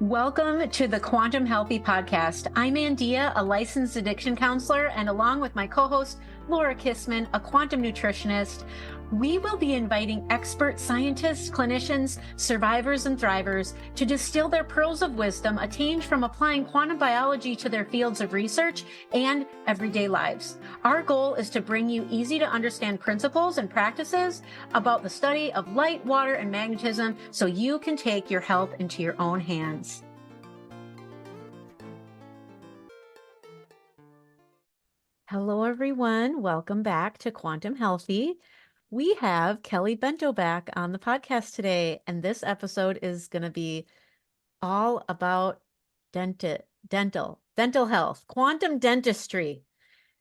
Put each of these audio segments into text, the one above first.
Welcome to the Quantum Healthy Podcast. I'm Andeea, a licensed addiction counselor, and along with my co-host, Laura Kissmann, a quantum nutritionist, we will be inviting expert scientists, clinicians, survivors, and thrivers to distill their pearls of wisdom attained from applying quantum biology to their fields of research and everyday lives. Our goal is to bring you easy to understand principles and practices about the study of light, water, and magnetism so you can take your health into your own hands. Hello, everyone. Welcome back to Quantum Healthy. We have Kelly Bento back on the podcast today, and this episode is going to be all about dental health, quantum dentistry.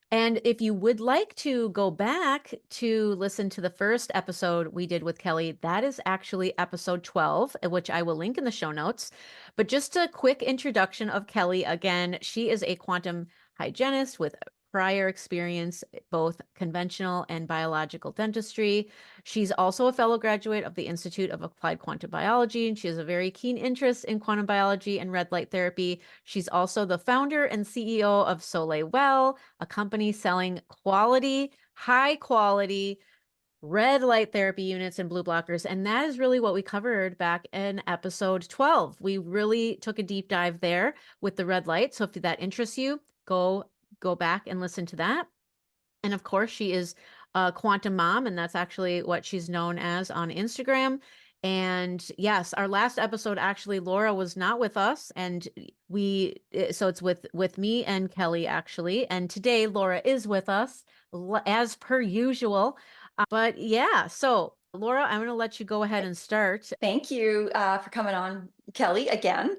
And if you would like to go back to listen to the first episode we did with Kelly, that is actually episode 12, which I will link in the show notes. But just a quick introduction of Kelly. Again, she is a quantum hygienist with prior experience, both conventional and biological dentistry. She's also a fellow graduate of the Institute of Applied Quantum Biology, and she has a very keen interest in quantum biology and red light therapy. She's also the founder and CEO of Soleil Well, a company selling high quality red light therapy units and blue blockers. And that is really what we covered back in episode 12. We really took a deep dive there with the red light. So if that interests you, go back and listen to that. And of course, she is a quantum mom, and that's actually what she's known as on Instagram. And yes, our last episode, actually, Laura was not with us, and so it's with me and Kelly, actually. And today, Laura is with us as per usual. But yeah, so Laura, I'm going to let you go ahead and start. Thank you for coming on, Kelly, again.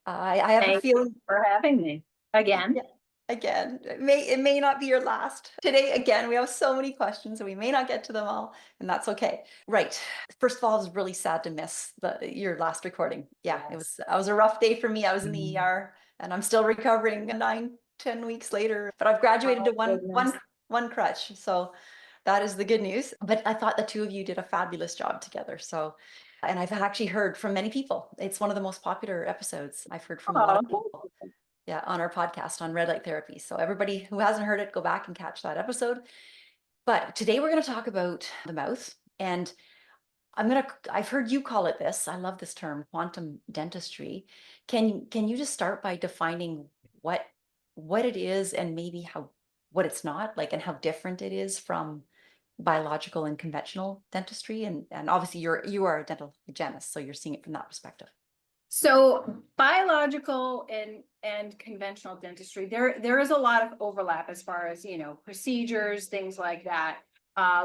I have a feeling for having me again. Yeah, again. It may not be your last. Today, again, we have so many questions and we may not get to them all, and that's okay. Right. First of all, it was really sad to miss your last recording. Yeah, Yes. It was a rough day for me. I was in the ER and I'm still recovering 9-10 weeks later, but I've graduated to one crutch. So that is the good news. But I thought the two of you did a fabulous job together. So, and I've actually heard from many people. It's one of the most popular episodes I've heard from a lot of people. Yeah, on our podcast on red light therapy. So everybody who hasn't heard it, go back and catch that episode. But today we're going to talk about the mouth, and I've heard you call it this. I love this term, quantum dentistry. Can you just start by defining what it is and maybe what it's not like, and how different it is from biological and conventional dentistry? And obviously you are a dental hygienist, so you're seeing it from that perspective. So biological and conventional dentistry, there is a lot of overlap as far as, procedures, things like that.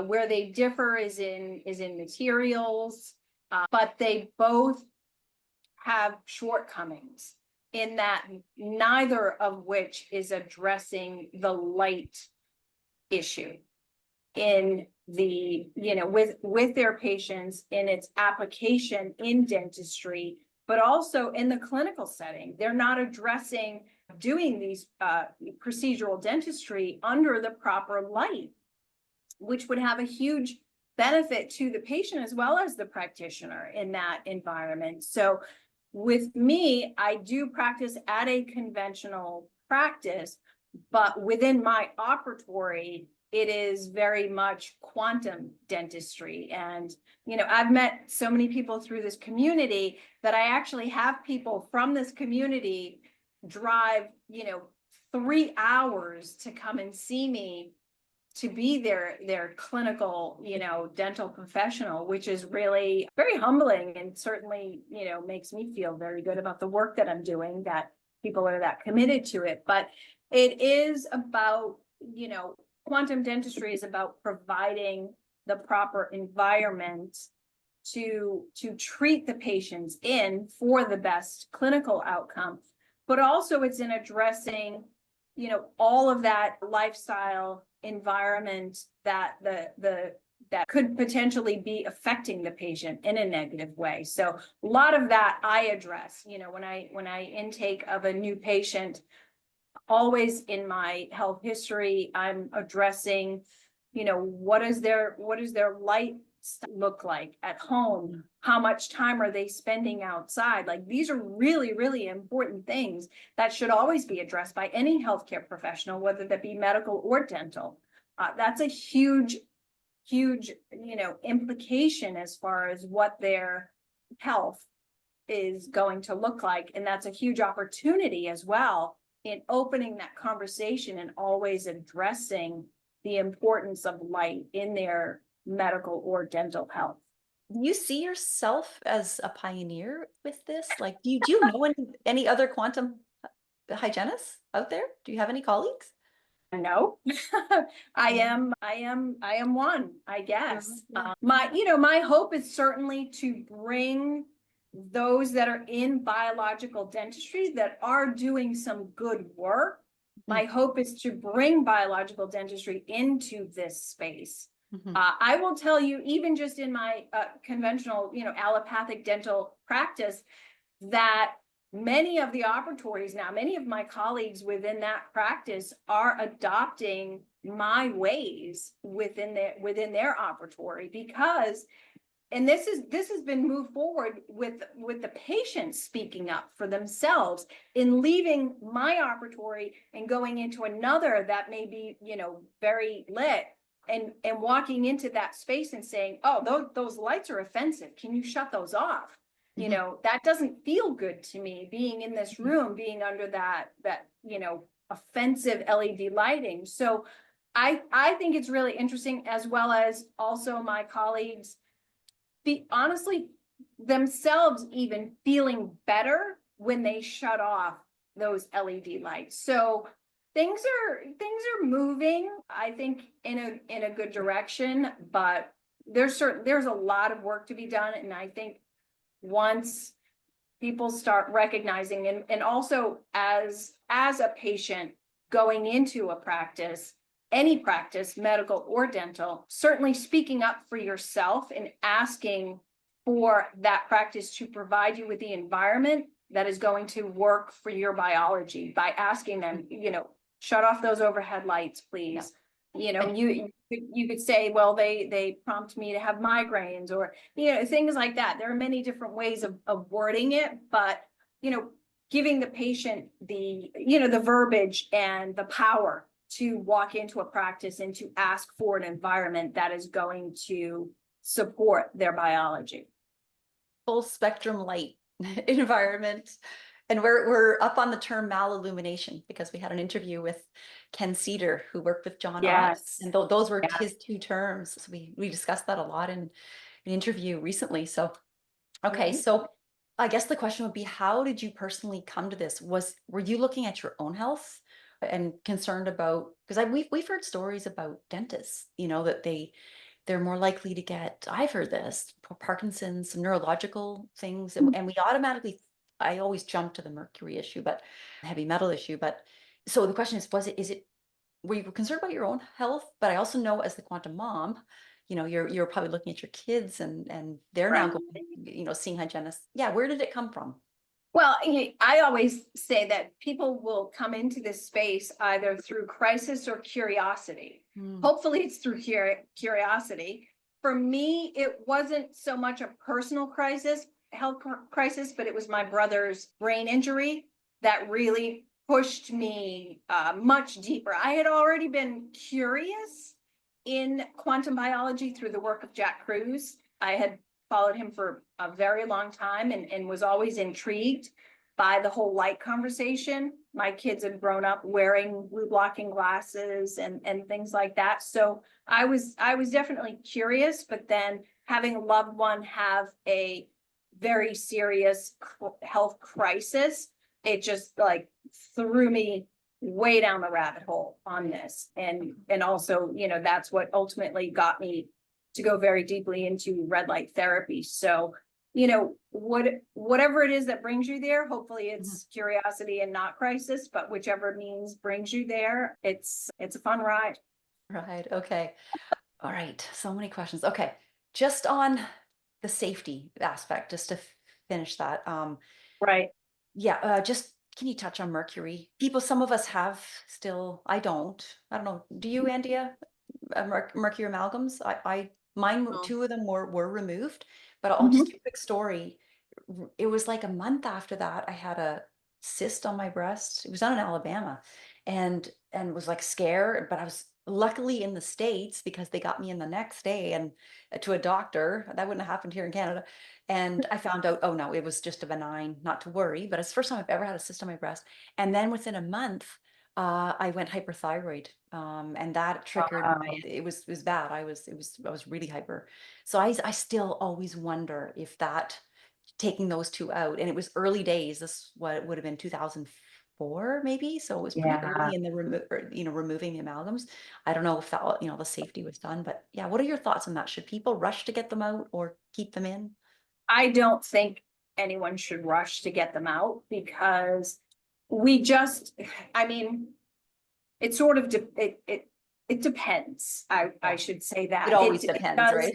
Where they differ is in materials, but they both have shortcomings in that neither of which is addressing the light issue in the, with their patients in its application in dentistry, but also in the clinical setting. They're not addressing doing these procedural dentistry under the proper light, which would have a huge benefit to the patient as well as the practitioner in that environment. So with me, I do practice at a conventional practice, but within my operatory, it is very much quantum dentistry. And, I've met so many people through this community that I actually have people from this community drive, 3 hours to come and see me to be their clinical, dental professional, which is really very humbling and certainly, makes me feel very good about the work that I'm doing, that people are that committed to it. But it is about, quantum dentistry is about providing the proper environment to treat the patients in for the best clinical outcome, but also it's in addressing, all of that lifestyle environment that that could potentially be affecting the patient in a negative way. So a lot of that I address, when I intake of a new patient, always in my health history, I'm addressing, what is their light look like at home? How much time are they spending outside? Like, these are really, really important things that should always be addressed by any healthcare professional, whether that be medical or dental. That's a huge, huge, implication as far as what their health is going to look like. And that's a huge opportunity as well in opening that conversation and always addressing the importance of light in their medical or dental health. You see yourself as a pioneer with this? Like, do you know any other quantum hygienists out there? Do you have any colleagues? No, I am one, I guess. My hope is certainly to bring those that are in biological dentistry that are doing some good work. My hope is to bring biological dentistry into this space. I will tell you, even just in my conventional, allopathic dental practice, that many of the operatories now, many of my colleagues within that practice are adopting my ways within their operatory, because, and this has been moved forward with the patients speaking up for themselves in leaving my operatory and going into another that may be, very lit, and walking into that space and saying, oh, those lights are offensive. Can you shut those off? That doesn't feel good to me, being in this room, being under that offensive LED lighting. So I think it's really interesting, as well as also my colleagues honestly themselves even feeling better when they shut off those LED lights. So things are moving, I think, in a good direction, but there's a lot of work to be done. And I think once people start recognizing, and also as a patient going into a practice, any practice, medical or dental, certainly speaking up for yourself and asking for that practice to provide you with the environment that is going to work for your biology, by asking them, shut off those overhead lights, please. Yeah. You could say, well, they prompt me to have migraines, or, things like that. There are many different ways of wording it, but, giving the patient the verbiage and the power to walk into a practice and to ask for an environment that is going to support their biology. Full spectrum light environment. And we're up on the term malillumination, because we had an interview with Ken Cedar, who worked with John Ott, and those were his two terms. So we discussed that a lot in an interview recently. So, okay. So I guess the question would be, how did you personally come to this? Were you looking at your own health and concerned about, because we've heard stories about dentists, that they're more likely to get, I've heard this, Parkinson's, some neurological things, and we automatically, I always jump to the mercury issue, but heavy metal issue. But so the question is, were you concerned about your own health? But I also know, as the quantum mom, you're probably looking at your kids, and they're now going, seeing hygienists. Yeah. Where did it come from? Well, I always say that people will come into this space either through crisis or curiosity. Hopefully it's through curiosity. For me, it wasn't so much a personal health crisis, but it was my brother's brain injury that really pushed me much deeper. I had already been curious in quantum biology through the work of Jack Kruse. I had followed him for a very long time and was always intrigued by the whole light conversation. My kids had grown up wearing blue blocking glasses and things like that. So I was definitely curious, but then having a loved one have a very serious health crisis, it just threw me way down the rabbit hole on this. And also, that's what ultimately got me to go very deeply into red light therapy. So, whatever it is that brings you there, hopefully it's curiosity and not crisis, but whichever means brings you there, it's a fun ride. Right. Okay. All right. So many questions. Okay. Just on the safety aspect, just to finish that. Right. Yeah. Just, can you touch on mercury? Some of us have still, I don't know. Do you, Andeea? Mercury amalgams? Mine, two of them were removed, But I'll just give a quick story. It was like a month after that, I had a cyst on my breast. It was down in Alabama, and was like scared, but I was luckily in the States because they got me in the next day and to a doctor. That wouldn't have happened here in Canada. And I found out, oh no, it was just a benign, not to worry, but it's the first time I've ever had a cyst on my breast. And then within a month, I went hyperthyroid, and that triggered it was bad. I was really hyper. So I still always wonder if that, taking those two out, and it was early days. This what would have been 2004 maybe. So it was pretty early in the removing the amalgams. I don't know if that, the safety was done, but yeah, what are your thoughts on that? Should people rush to get them out or keep them in? I don't think anyone should rush to get them out because we just, I mean, it sort of, it depends. I should say that. It always depends, right?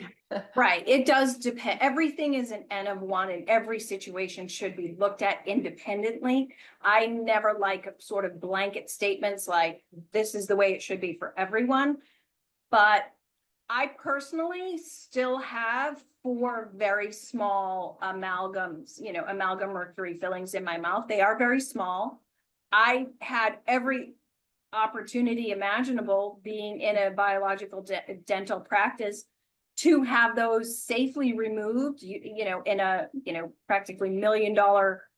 Right. It does depend. Everything is an N of one, and every situation should be looked at independently. I never like sort of blanket statements like this is the way it should be for everyone. But I personally still have 4 very small amalgams, amalgam mercury fillings in my mouth. They are very small. I had every opportunity imaginable being in a biological dental practice to have those safely removed, in a, practically $1 million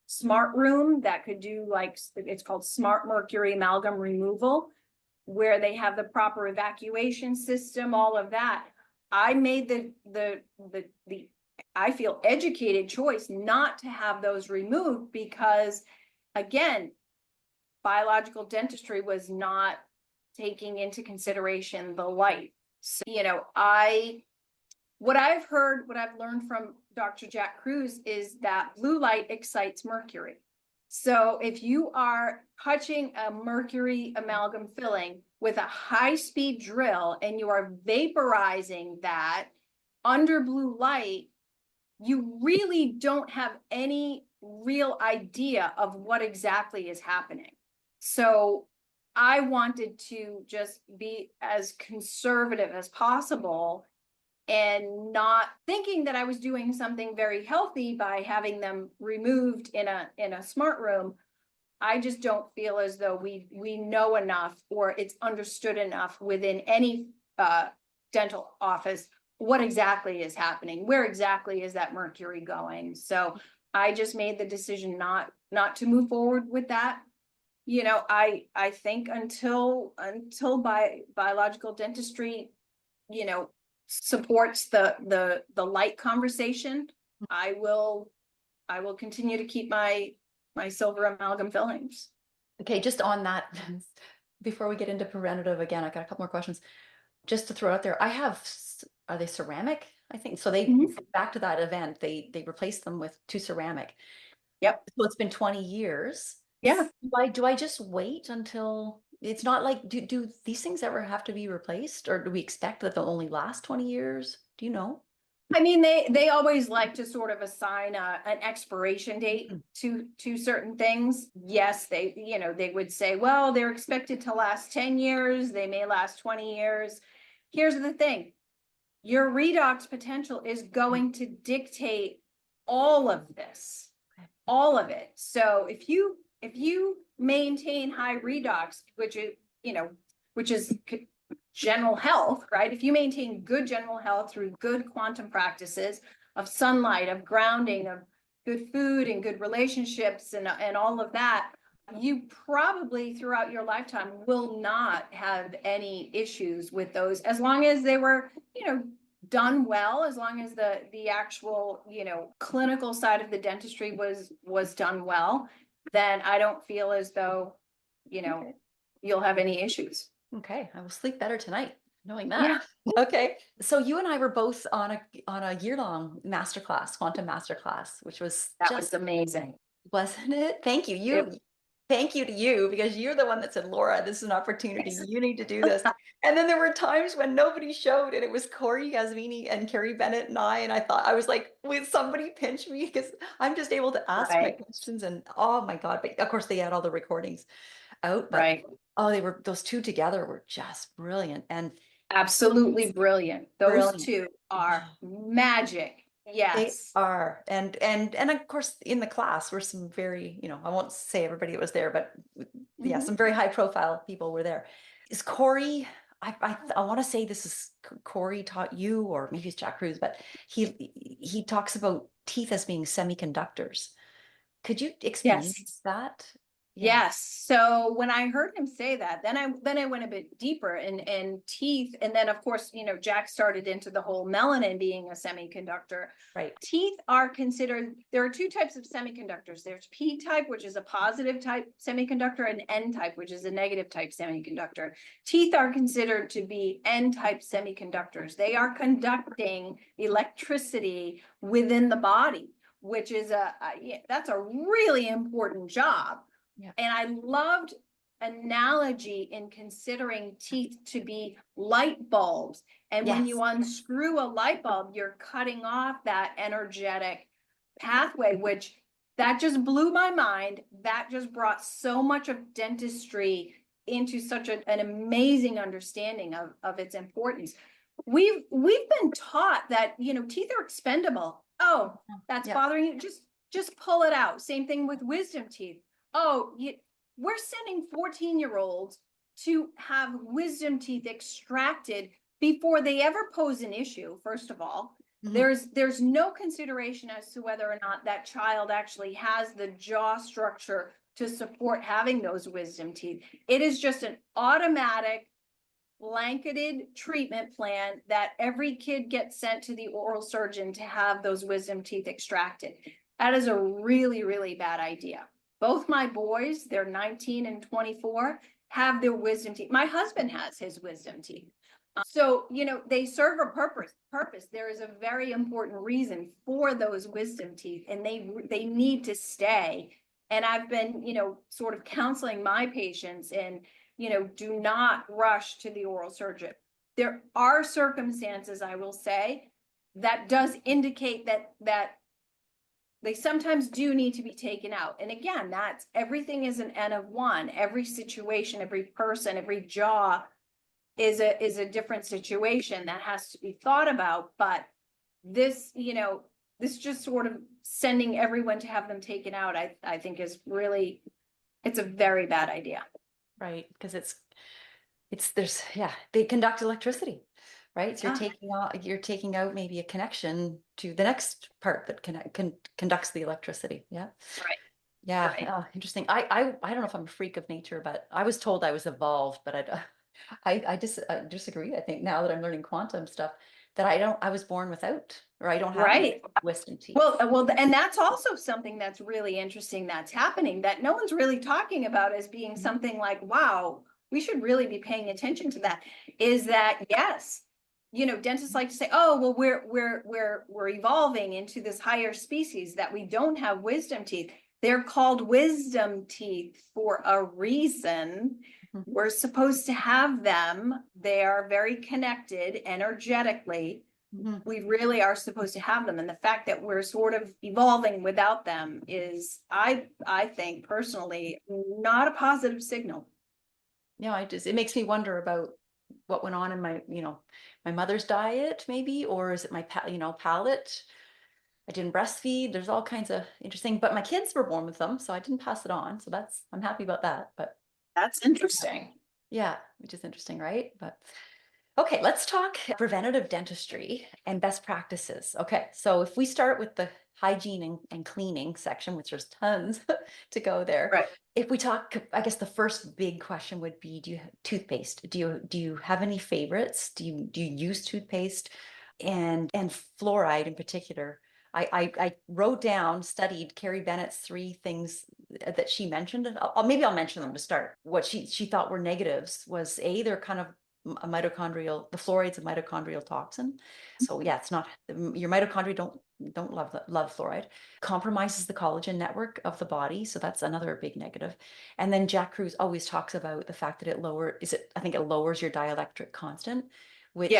smart room that could do, like, it's called smart mercury amalgam removal, where they have the proper evacuation system, all of that. I made the I feel educated choice not to have those removed because, again, biological dentistry was not taking into consideration the light. So, what I've heard, what I've learned from Dr. Jack Cruz is that blue light excites mercury. So if you are touching a mercury amalgam filling with a high-speed drill and you are vaporizing that under blue light, you really don't have any real idea of what exactly is happening. So I wanted to just be as conservative as possible and not thinking that I was doing something very healthy by having them removed in a smart room. I just don't feel as though we know enough or it's understood enough within any dental office what exactly is happening, where exactly is that mercury going. So I just made the decision not to move forward with that. I think until biological dentistry, supports the light conversation, I will continue to keep my silver amalgam fillings. Okay, just on that, before we get into preventative again, I got a couple more questions. Just to throw out there, I have, are they ceramic? I think so. They back to that event, they replaced them with 2 ceramic. Yep. So it's been 20 years. Yeah. Do I just wait until it's not like, do these things ever have to be replaced, or do we expect that they'll only last 20 years? Do you know? I mean, they always like to sort of assign an expiration date to certain things. Yes, they would say, well, they're expected to last 10 years. They may last 20 years. Here's the thing. Your redox potential is going to dictate all of this, all of it. So if you maintain high redox, which is general health, right? If you maintain good general health through good quantum practices of sunlight, of grounding, of good food and good relationships and all of that, you probably throughout your lifetime will not have any issues with those, as long as they were, done well, as long as the actual, clinical side of the dentistry was done well, then I don't feel as though, you'll have any issues. Okay, I will sleep better tonight knowing that. Yeah. Okay, so you and I were both on a year-long masterclass, quantum masterclass, which was was amazing, wasn't it? Thank you. Thank you to you, because you're the one that said, Laura, this is an opportunity. You need to do this. And then there were times when nobody showed, and it was Corey Yasmini and Carrie Bennett and I thought, I was like, will somebody pinch me? Because I'm just able to ask my questions, and oh my God. But of course they had all the recordings out, but oh, those 2 together were just brilliant. And absolutely brilliant. Those 2 are magic. They Yes. are. And of course, in the class were some very, I won't say everybody that was there, but yeah, some very high profile people were there. Is Corey, I want to say this is Corey taught you, or maybe it's Jack Cruz, but he talks about teeth as being semiconductors. Could you explain Yes. that? Yeah. Yes. So when I heard him say that, then I went a bit deeper and teeth, and then of course, Jack started into the whole melanin being a semiconductor. Right. Teeth are considered, there are two types of semiconductors. There's P type, which is a positive type semiconductor, and N type, which is a negative type semiconductor. Teeth are considered to be N type semiconductors. They are conducting electricity within the body, which is that's a really important job. Yeah. And I loved analogy in considering teeth to be light bulbs. And when you unscrew a light bulb, you're cutting off that energetic pathway, which that just blew my mind. That just brought so much of dentistry into such an amazing understanding of its importance. We've been taught that, teeth are expendable. Oh, that's bothering you. Just pull it out. Same thing with wisdom teeth. Oh, we're sending 14-year-olds to have wisdom teeth extracted before they ever pose an issue. First of all, there's no consideration as to whether or not that child actually has the jaw structure to support having those wisdom teeth. It is just an automatic blanketed treatment plan that every kid gets sent to the oral surgeon to have those wisdom teeth extracted. That is a really, really bad idea. Both my boys, they're 19 and 24, have their wisdom teeth. My husband has his wisdom teeth. So, they serve a purpose. There is a very important reason for those wisdom teeth, and they need to stay. And I've been, sort of counseling my patients, and, do not rush to the oral surgeon. There are circumstances, I will say, that does indicate that they sometimes do need to be taken out. And again, that's everything is an N of one. Every situation, every person, every jaw is a different situation that has to be thought about. But this, this just sort of sending everyone to have them taken out, I think is really, it's a very bad idea. Right. Because they conduct electricity. Right. So you're taking out maybe a connection to the next part that conducts the electricity. Yeah. Right. Yeah. Right. Interesting. I don't know if I'm a freak of nature, but I was told I was evolved, but I disagree. I think now that I'm learning quantum stuff that I was born without, or I don't have any wisdom teeth. Well, and that's also something that's really interesting that's happening that no one's really talking about as being something like, wow, we should really be paying attention to that. Is that, yes, dentists like to say, oh, well, we're evolving into this higher species that we don't have wisdom teeth. They're called wisdom teeth for a reason. We're supposed to have them. They are very connected energetically. We really are supposed to have them. And the fact that we're sort of evolving without them is, I think personally, not a positive signal. No, it makes me wonder about what went on in my mother's diet, maybe, or is it my palate? I didn't breastfeed. There's all kinds of interesting, but my kids were born with them, so I didn't pass it on. So I'm happy about that. But that's interesting. Yeah, which is interesting, right? But okay, let's talk preventative dentistry and best practices. Okay, so if we start with the hygiene and cleaning section, which there's tons to go there. Right. If we talk, I guess the first big question would be, do you have toothpaste? Do you have any favorites? Do you use toothpaste and fluoride in particular? I wrote down, studied Carrie Bennett's 3 things that she mentioned, and maybe I'll mention them to start. What she thought were negatives was they're kind of the fluoride's a mitochondrial toxin. So yeah, it's not, your mitochondria don't love fluoride. Compromises the collagen network of the body. So that's another big negative. And then Jack Cruz always talks about the fact that I think it lowers your dielectric constant, which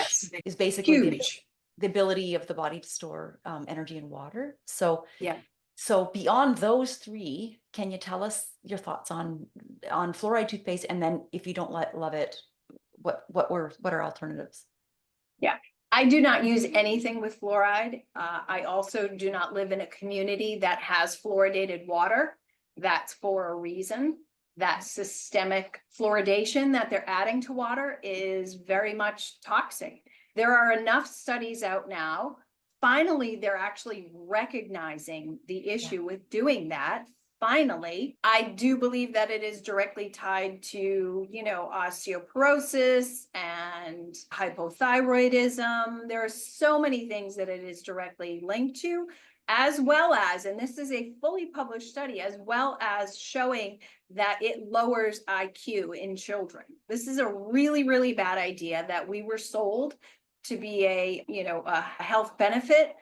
is basically huge. The ability of the body to store energy and water. So yeah. So beyond those 3, can you tell us your thoughts on fluoride toothpaste? And then if you don't love it, what are alternatives? Yeah. I do not use anything with fluoride. I also do not live in a community that has fluoridated water. That's for a reason. That systemic fluoridation that they're adding to water is very much toxic. There are enough studies out now. Finally, they're actually recognizing the issue with doing that. Finally, I do believe that it is directly tied to, osteoporosis and hypothyroidism. There are so many things that it is directly linked to, as well as, and this is a fully published study, as well as showing that it lowers IQ in children. This is a really, really bad idea that we were sold to be a health benefit.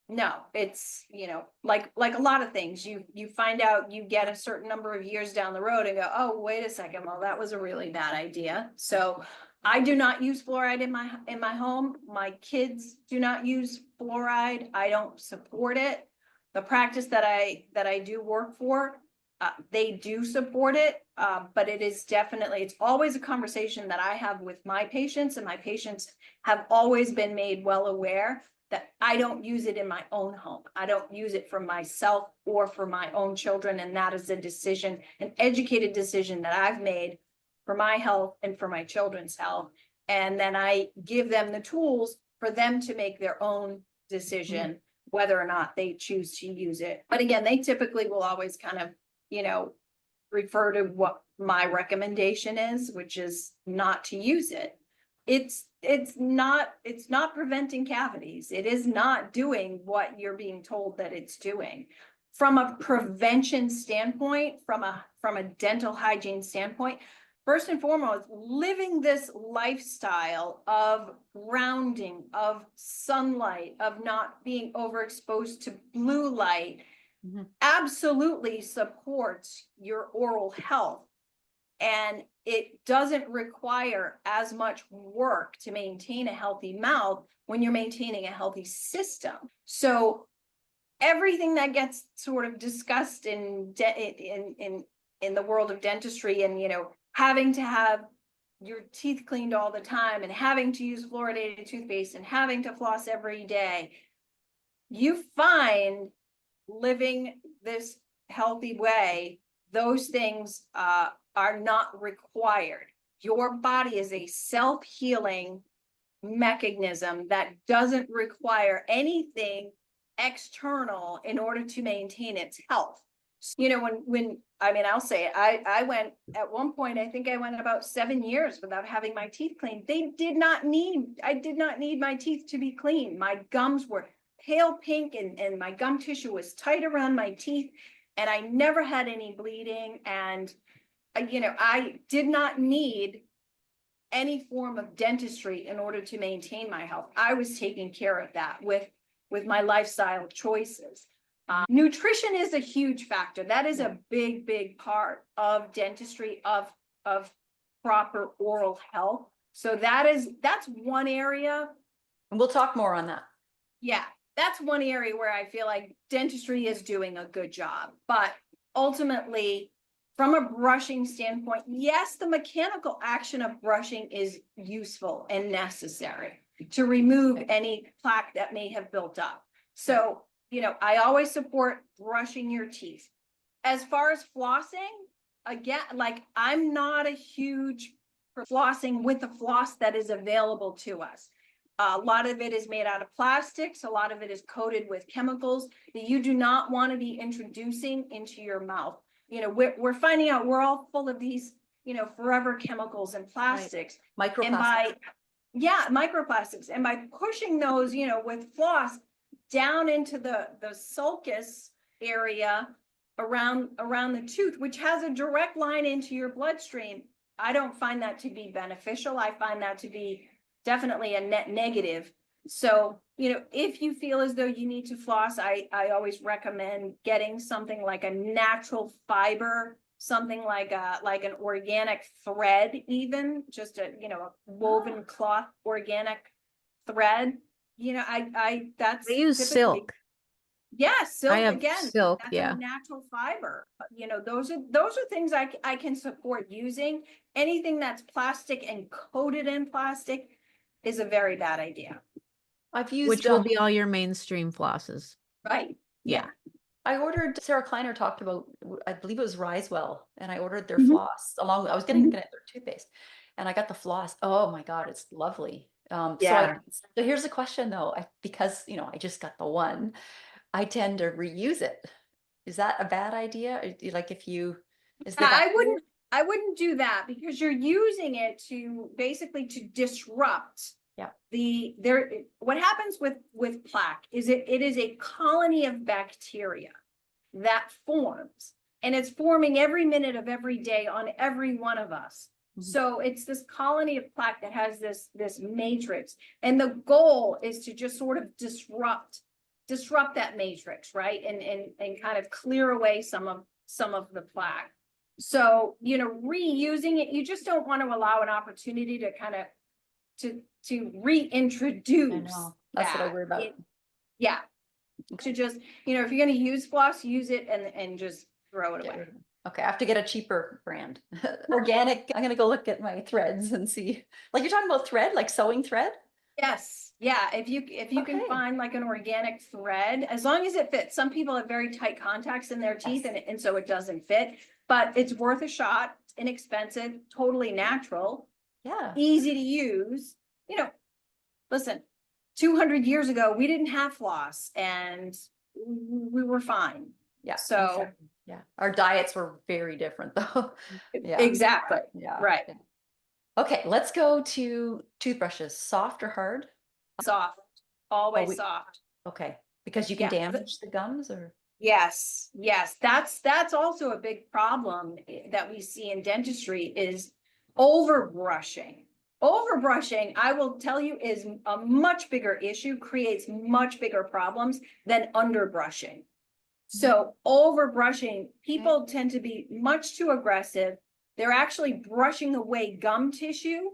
No, it's, like a lot of things, you find out you get a certain number of years down the road and go, oh, wait a second, well, that was a really bad idea. So I do not use fluoride in my home. My kids do not use fluoride. I don't support it. The practice that I do work for, they do support it, but it is definitely, it's always a conversation that I have with my patients, and my patients have always been made well aware that I don't use it in my own home. I don't use it for myself or for my own children. And that is a decision, an educated decision that I've made for my health and for my children's health. And then I give them the tools for them to make their own decision, whether or not they choose to use it. But again, they typically will always kind of, refer to what my recommendation is, which is not to use it. It's not preventing cavities. It is not doing what you're being told that it's doing. From a prevention standpoint, from a dental hygiene standpoint, first and foremost, living this lifestyle of grounding, of sunlight, of not being overexposed to blue light, absolutely supports your oral health. And it doesn't require as much work to maintain a healthy mouth when you're maintaining a healthy system. So everything that gets sort of discussed in the world of dentistry, and having to have your teeth cleaned all the time, and having to use fluoridated toothpaste, and having to floss every day, you find living this healthy way, those things are not required. Your body is a self-healing mechanism that doesn't require anything external in order to maintain its health. I'll say it, I went at one point, I think I went about 7 years without having my teeth cleaned. I did not need my teeth to be clean. My gums were pale pink, and my gum tissue was tight around my teeth, and I never had any bleeding. And I did not need any form of dentistry in order to maintain my health. I was taking care of that with my lifestyle choices. Nutrition is a huge factor. That is a big part of dentistry, of proper oral health. So that's one area. And we'll talk more on that. Yeah, that's one area where I feel like dentistry is doing a good job. But ultimately, from a brushing standpoint, yes, the mechanical action of brushing is useful and necessary to remove any plaque that may have built up. So, I always support brushing your teeth. As far as flossing, again, I'm not a huge for flossing with the floss that is available to us. A lot of it is made out of plastics. A lot of it is coated with chemicals that you do not want to be introducing into your mouth. We're finding out we're all full of these, forever chemicals and plastics. Right. Microplastics. Microplastics. And by pushing those, with floss down into the sulcus area around the tooth, which has a direct line into your bloodstream, I don't find that to be beneficial. I find that to be definitely a net negative. So, if you feel as though you need to floss, I always recommend getting something like a natural fiber, something like an organic thread, even just a woven cloth organic thread. They use silk. Yeah, silk. I have again, silk, that's yeah. a natural fiber. Those are things I can support using. Anything that's plastic and coated in plastic is a very bad idea. I've used, which will be all your mainstream flosses. Right. Yeah. I ordered, Sarah Kleiner talked about, I believe it was Rise Well, and I ordered their Mhm. floss along with, I was getting their toothpaste, and I got the floss. Oh my God, it's lovely. Yeah. So here's the question though, because, I just got the one, I tend to reuse it. Is that a bad idea? Like if you, is the I wouldn't do that because you're using it to basically to disrupt what happens with plaque is it is a colony of bacteria that forms, and it's forming every minute of every day on every one of us. So it's this colony of plaque that has this matrix, and the goal is to just sort of disrupt that matrix, right? And kind of clear away some of the plaque. So, reusing it, you just don't want to allow an opportunity to kind of to reintroduce. That's what I worry about. Yeah. To just, if you're going to use floss, use it and just throw it away. Okay, I have to get a cheaper brand. Organic. I'm gonna go look at my threads and see. Like you're talking about thread, like sewing thread? Yes. Yeah. If you can find like an organic thread, as long as it fits. Some people have very tight contacts in their teeth and so it doesn't fit, but it's worth a shot. It's inexpensive, totally natural. Yeah. Easy to use. Listen, 200 years ago, we didn't have floss and we were fine. Yeah. So exactly. Yeah. Our diets were very different though. Yeah. Exactly. Yeah. Right. Yeah. Okay, let's go to toothbrushes. Soft or hard? Soft. Always soft. Okay. Because you can damage the gums or? Yes. That's also a big problem that we see in dentistry is overbrushing. Overbrushing, I will tell you, is a much bigger issue, creates much bigger problems than underbrushing. So overbrushing, people tend to be much too aggressive. They're actually brushing away gum tissue.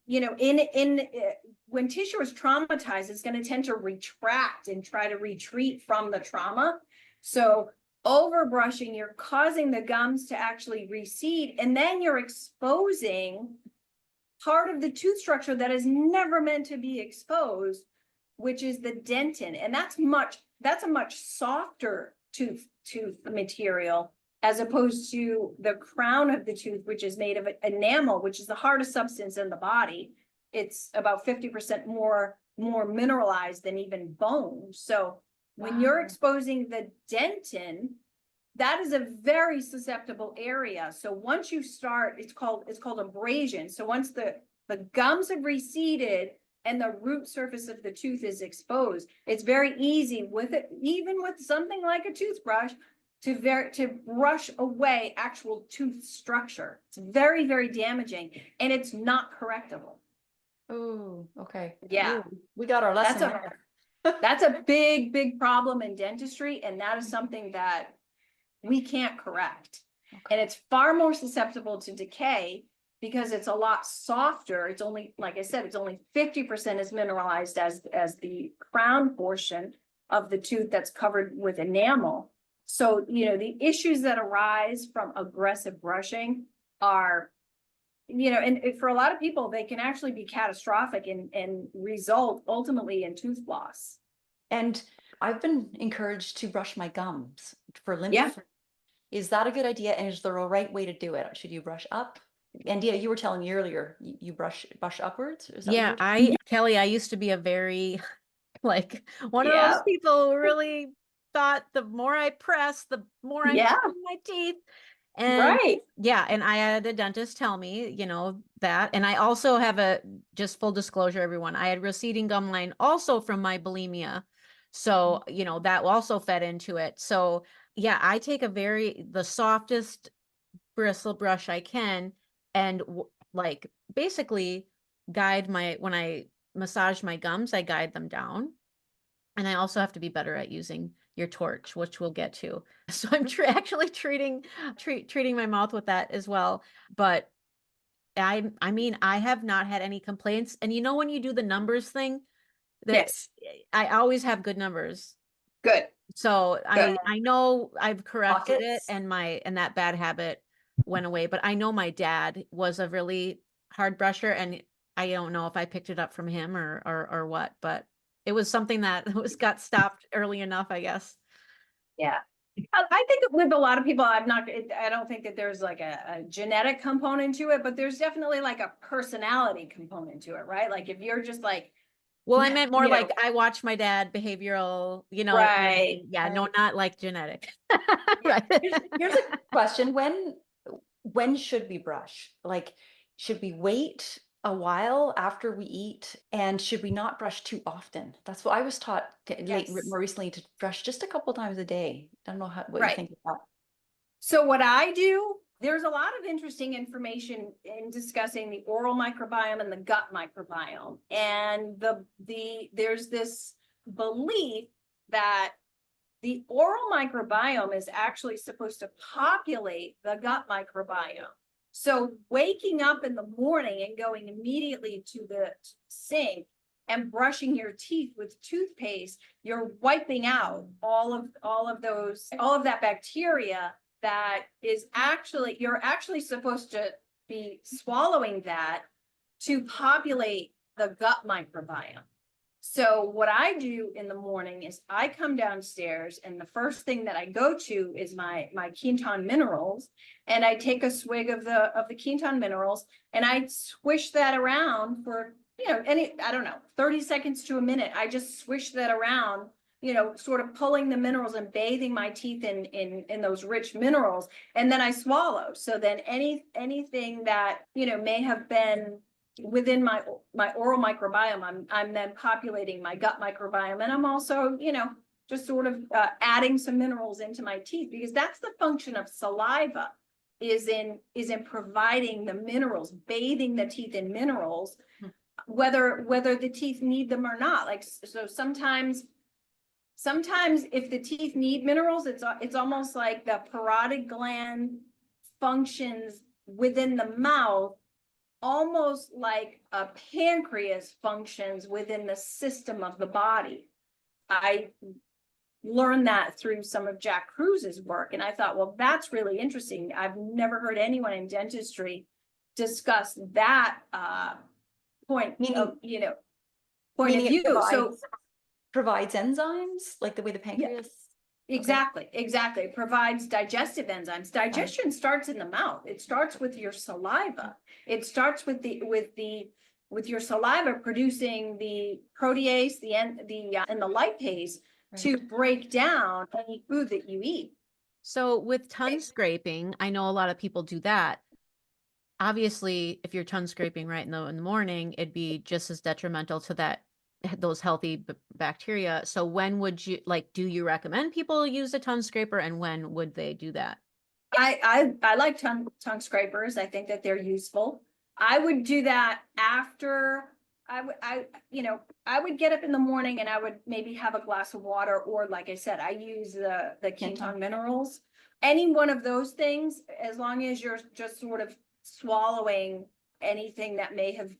When tissue is traumatized, it's going to tend to retract and try to retreat from the trauma. So overbrushing, you're causing the gums to actually recede, and then you're exposing part of the tooth structure that is never meant to be exposed, which is the dentin. And that's a much softer tooth material as opposed to the crown of the tooth, which is made of enamel, which is the hardest substance in the body. It's about 50% more mineralized than even bone. So when you're exposing the dentin, that is a very susceptible area. So once you start, it's called abrasion. So once the gums have receded and the root surface of the tooth is exposed, it's very easy with it, even with something like a toothbrush, to brush away actual tooth structure. It's very, very damaging, and it's not correctable. Oh, okay. Yeah. Ooh, we got our lesson. That's a big, big problem in dentistry, and that is something that we can't correct. And it's far more susceptible to decay because it's a lot softer. It's only, like I said, it's only 50% as mineralized as the crown portion of the tooth that's covered with enamel. So, the issues that arise from aggressive brushing are, and for a lot of people, they can actually be catastrophic and result ultimately in tooth loss. And I've been encouraged to brush my gums for lymph. Yeah. Is that a good idea? And is there a right way to do it? Should you brush up? Andeea, you were telling me earlier, you brush upwards? Is that Kelly, I used to be a very, like, one of those people who really thought the more I press, the more I'm cleaning my teeth. And and I had a dentist tell me, that. And I also have just full disclosure, everyone, I had receding gum line also from my bulimia. So, that also fed into it. So yeah, I take the softest bristle brush I can and like basically when I massage my gums, I guide them down. And I also have to be better at using your torch, which we'll get to. So I'm actually treating my mouth with that as well. But I mean, I have not had any complaints. And when you do the numbers thing, I always have good numbers. Good. So I know I've corrected it and that bad habit went away. But I know my dad was a really hard brusher, and I don't know if I picked it up from him or what, but it was something that got stopped early enough, I guess. Yeah. I think with a lot of people, I don't think that there's like a genetic component to it, but there's definitely like a personality component to it, right? Like if you're just like, Well, I meant more you know, like I watch my dad behavioral, right. yeah, no, Right. not like genetic. Yeah. Right. Here's a question. When should we brush? Like, should we wait a while after we eat? And should we not brush too often? That's what I was taught Yes. more recently, to brush just a couple times a day. I don't know what you Right. think of that. So what I do, there's a lot of interesting information in discussing the oral microbiome and the gut microbiome. And there's this belief that the oral microbiome is actually supposed to populate the gut microbiome. So waking up in the morning and going immediately to the sink and brushing your teeth with toothpaste, you're wiping out all of that bacteria that is actually, you're actually supposed to be swallowing that to populate the gut microbiome. So what I do in the morning is I come downstairs and the first thing that I go to is my Quinton minerals, and I take a swig of the Quinton minerals and I swish that around for, I don't know, 30 seconds to a minute. I just swish that around, sort of pulling the minerals and bathing my teeth in those rich minerals, and then I swallow. So then anything that, may have been within my oral microbiome, I'm then populating my gut microbiome, and I'm also, just sort of adding some minerals into my teeth, because that's the function of saliva, is in providing the minerals, bathing the teeth in minerals, whether the teeth need them or not. Like, so sometimes if the teeth need minerals, it's almost like the parotid gland functions within the mouth, almost like a pancreas functions within the system of the body. I learned that through some of Jack Cruz's work, and I thought, well, that's really interesting. I've never heard anyone in dentistry discuss that point of view. So provides enzymes, like the way the pancreas. Exactly. It provides digestive enzymes. Digestion starts in the mouth. It starts with your saliva. It starts with your saliva producing the protease, and the lipase, right, to break down any food that you eat. So with tongue scraping, I know a lot of people do that. Obviously, if you're tongue scraping right in the morning, it'd be just as detrimental to those healthy bacteria. So when would you, do you recommend people use a tongue scraper, and when would they do that? I like tongue scrapers. I think that they're useful. I would do that after I would get up in the morning and I would maybe have a glass of water, or like I said, I use the Quinton minerals. Any one of those things, as long as you're just sort of swallowing anything that may have,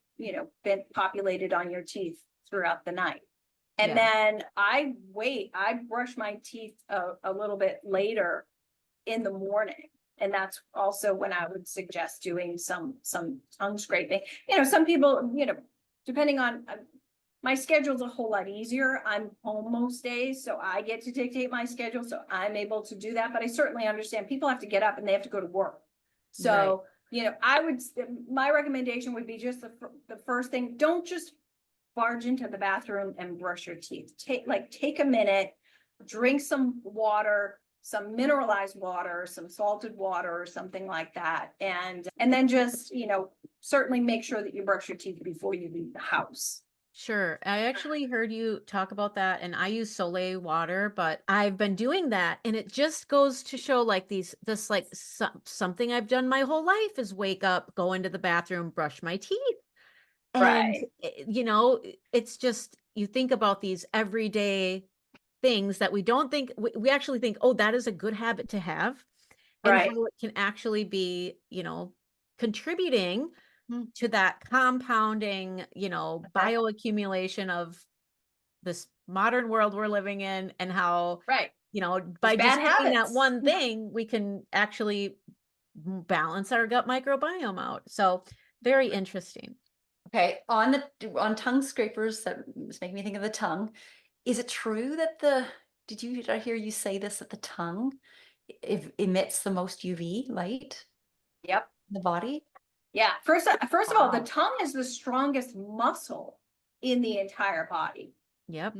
been populated on your teeth throughout the night. And then I brush my teeth a little bit later in the morning. And that's also when I would suggest doing some tongue scraping. Some people, depending on my schedule's a whole lot easier. I'm home most days, so I get to dictate my schedule, so I'm able to do that. But I certainly understand people have to get up and they have to go to work. So, my recommendation would be just the first thing. Don't just barge into the bathroom and brush your teeth. Take a minute, drink some water, some mineralized water, some salted water, or something like that. And then just, certainly make sure that you brush your teeth before you leave the house. Sure. I actually heard you talk about that, and I use Soleil water, but I've been doing that, and it just goes to show something I've done my whole life is wake up, go into the bathroom, brush my teeth. And, right, it's just, you think about these everyday things that we don't think, we actually think, oh, that is a good habit to have. And right, how it can actually be, contributing to that compounding, bioaccumulation of this modern world we're living in, and how, right. by Bad just doing that habits. one thing, we can actually balance our gut microbiome out. So very interesting. Okay, on tongue scrapers, that was making me think of the tongue. Is it true that did I hear you say this, that the tongue emits the most UV light Yep. in the body? Yeah. First of all, the Wow. tongue is the strongest muscle in the entire body. Yep.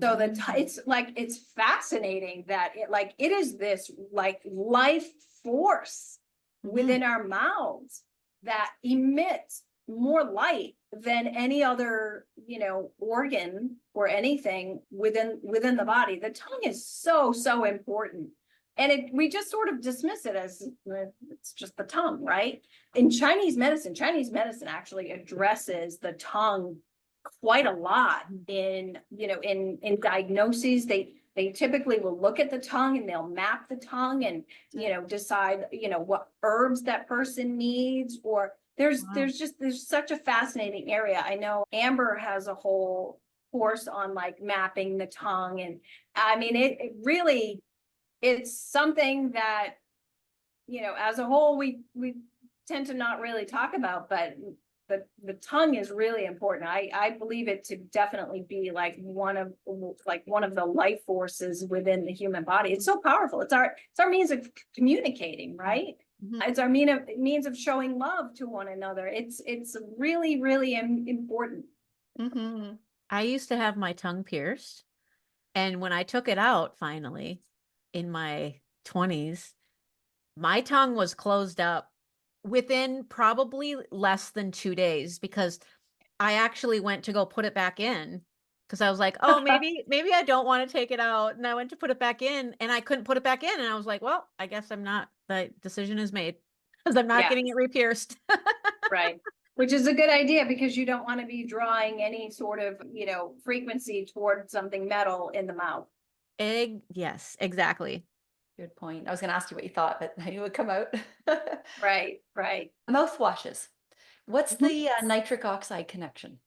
So it's fascinating that it is this like life force within our mouths that emits more light than any other, organ or anything within the body. The tongue is so important. And we just sort of dismiss it as it's just the tongue, right? In Chinese medicine actually addresses the tongue quite a lot in diagnoses. They typically will look at the tongue and they'll map the tongue and decide what herbs that person needs, or there's such a fascinating area. I know Amber has a whole course on like mapping the tongue, and I mean it really, it's something that as a whole we tend to not really talk about, but the tongue is really important. I believe it to definitely be like one of the life forces within the human body. It's so powerful. It's our means of communicating, right? It's our means of showing love to one another. It's really, really important. I used to have my tongue pierced, and when I took it out finally in my 20s, my tongue was closed up within probably less than 2 days, because I actually went to go put it back in because I was like, oh, maybe I don't want to take it out. And I went to put it back in and I couldn't put it back in. And I was like, well, I guess the decision is made because I'm not getting it re-pierced. Right. Which is a good idea, because you don't want to be drawing any sort of, frequency toward something metal in the mouth. Yes, exactly. Good point. I was going to ask you what you thought, but I knew it would come out. Right. Mouthwashes. What's the nitric oxide connection?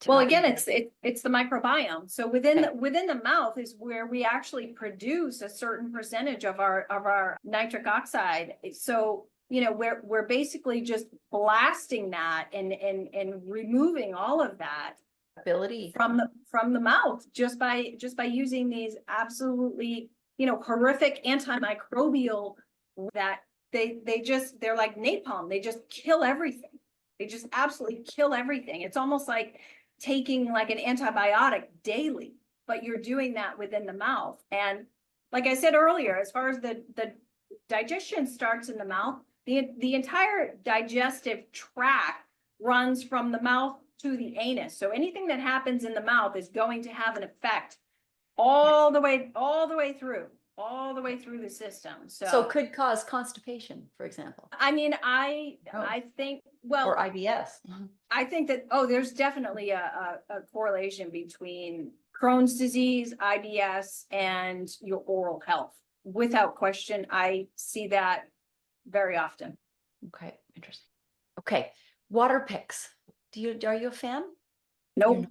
Well, again, it's the microbiome. So within the mouth is where we actually produce a certain percentage of our nitric oxide. So we're basically just blasting that and removing all of that ability from the mouth just by using these absolutely horrific antimicrobial that they're like napalm. They just kill everything. They just absolutely kill everything. It's almost like taking like an antibiotic daily, but you're doing that within the mouth. And like I said earlier, as far as the digestion starts in the mouth, the entire digestive tract runs from the mouth to the anus. So anything that happens in the mouth is going to have an effect all the way through the system. So could cause constipation, for example. I mean, I think, well, or IBS. I think that, there's definitely a correlation between Crohn's disease, IBS, and your oral health. Without question, I see that very often. Okay, interesting. Okay, water picks. Are you a fan? Nope.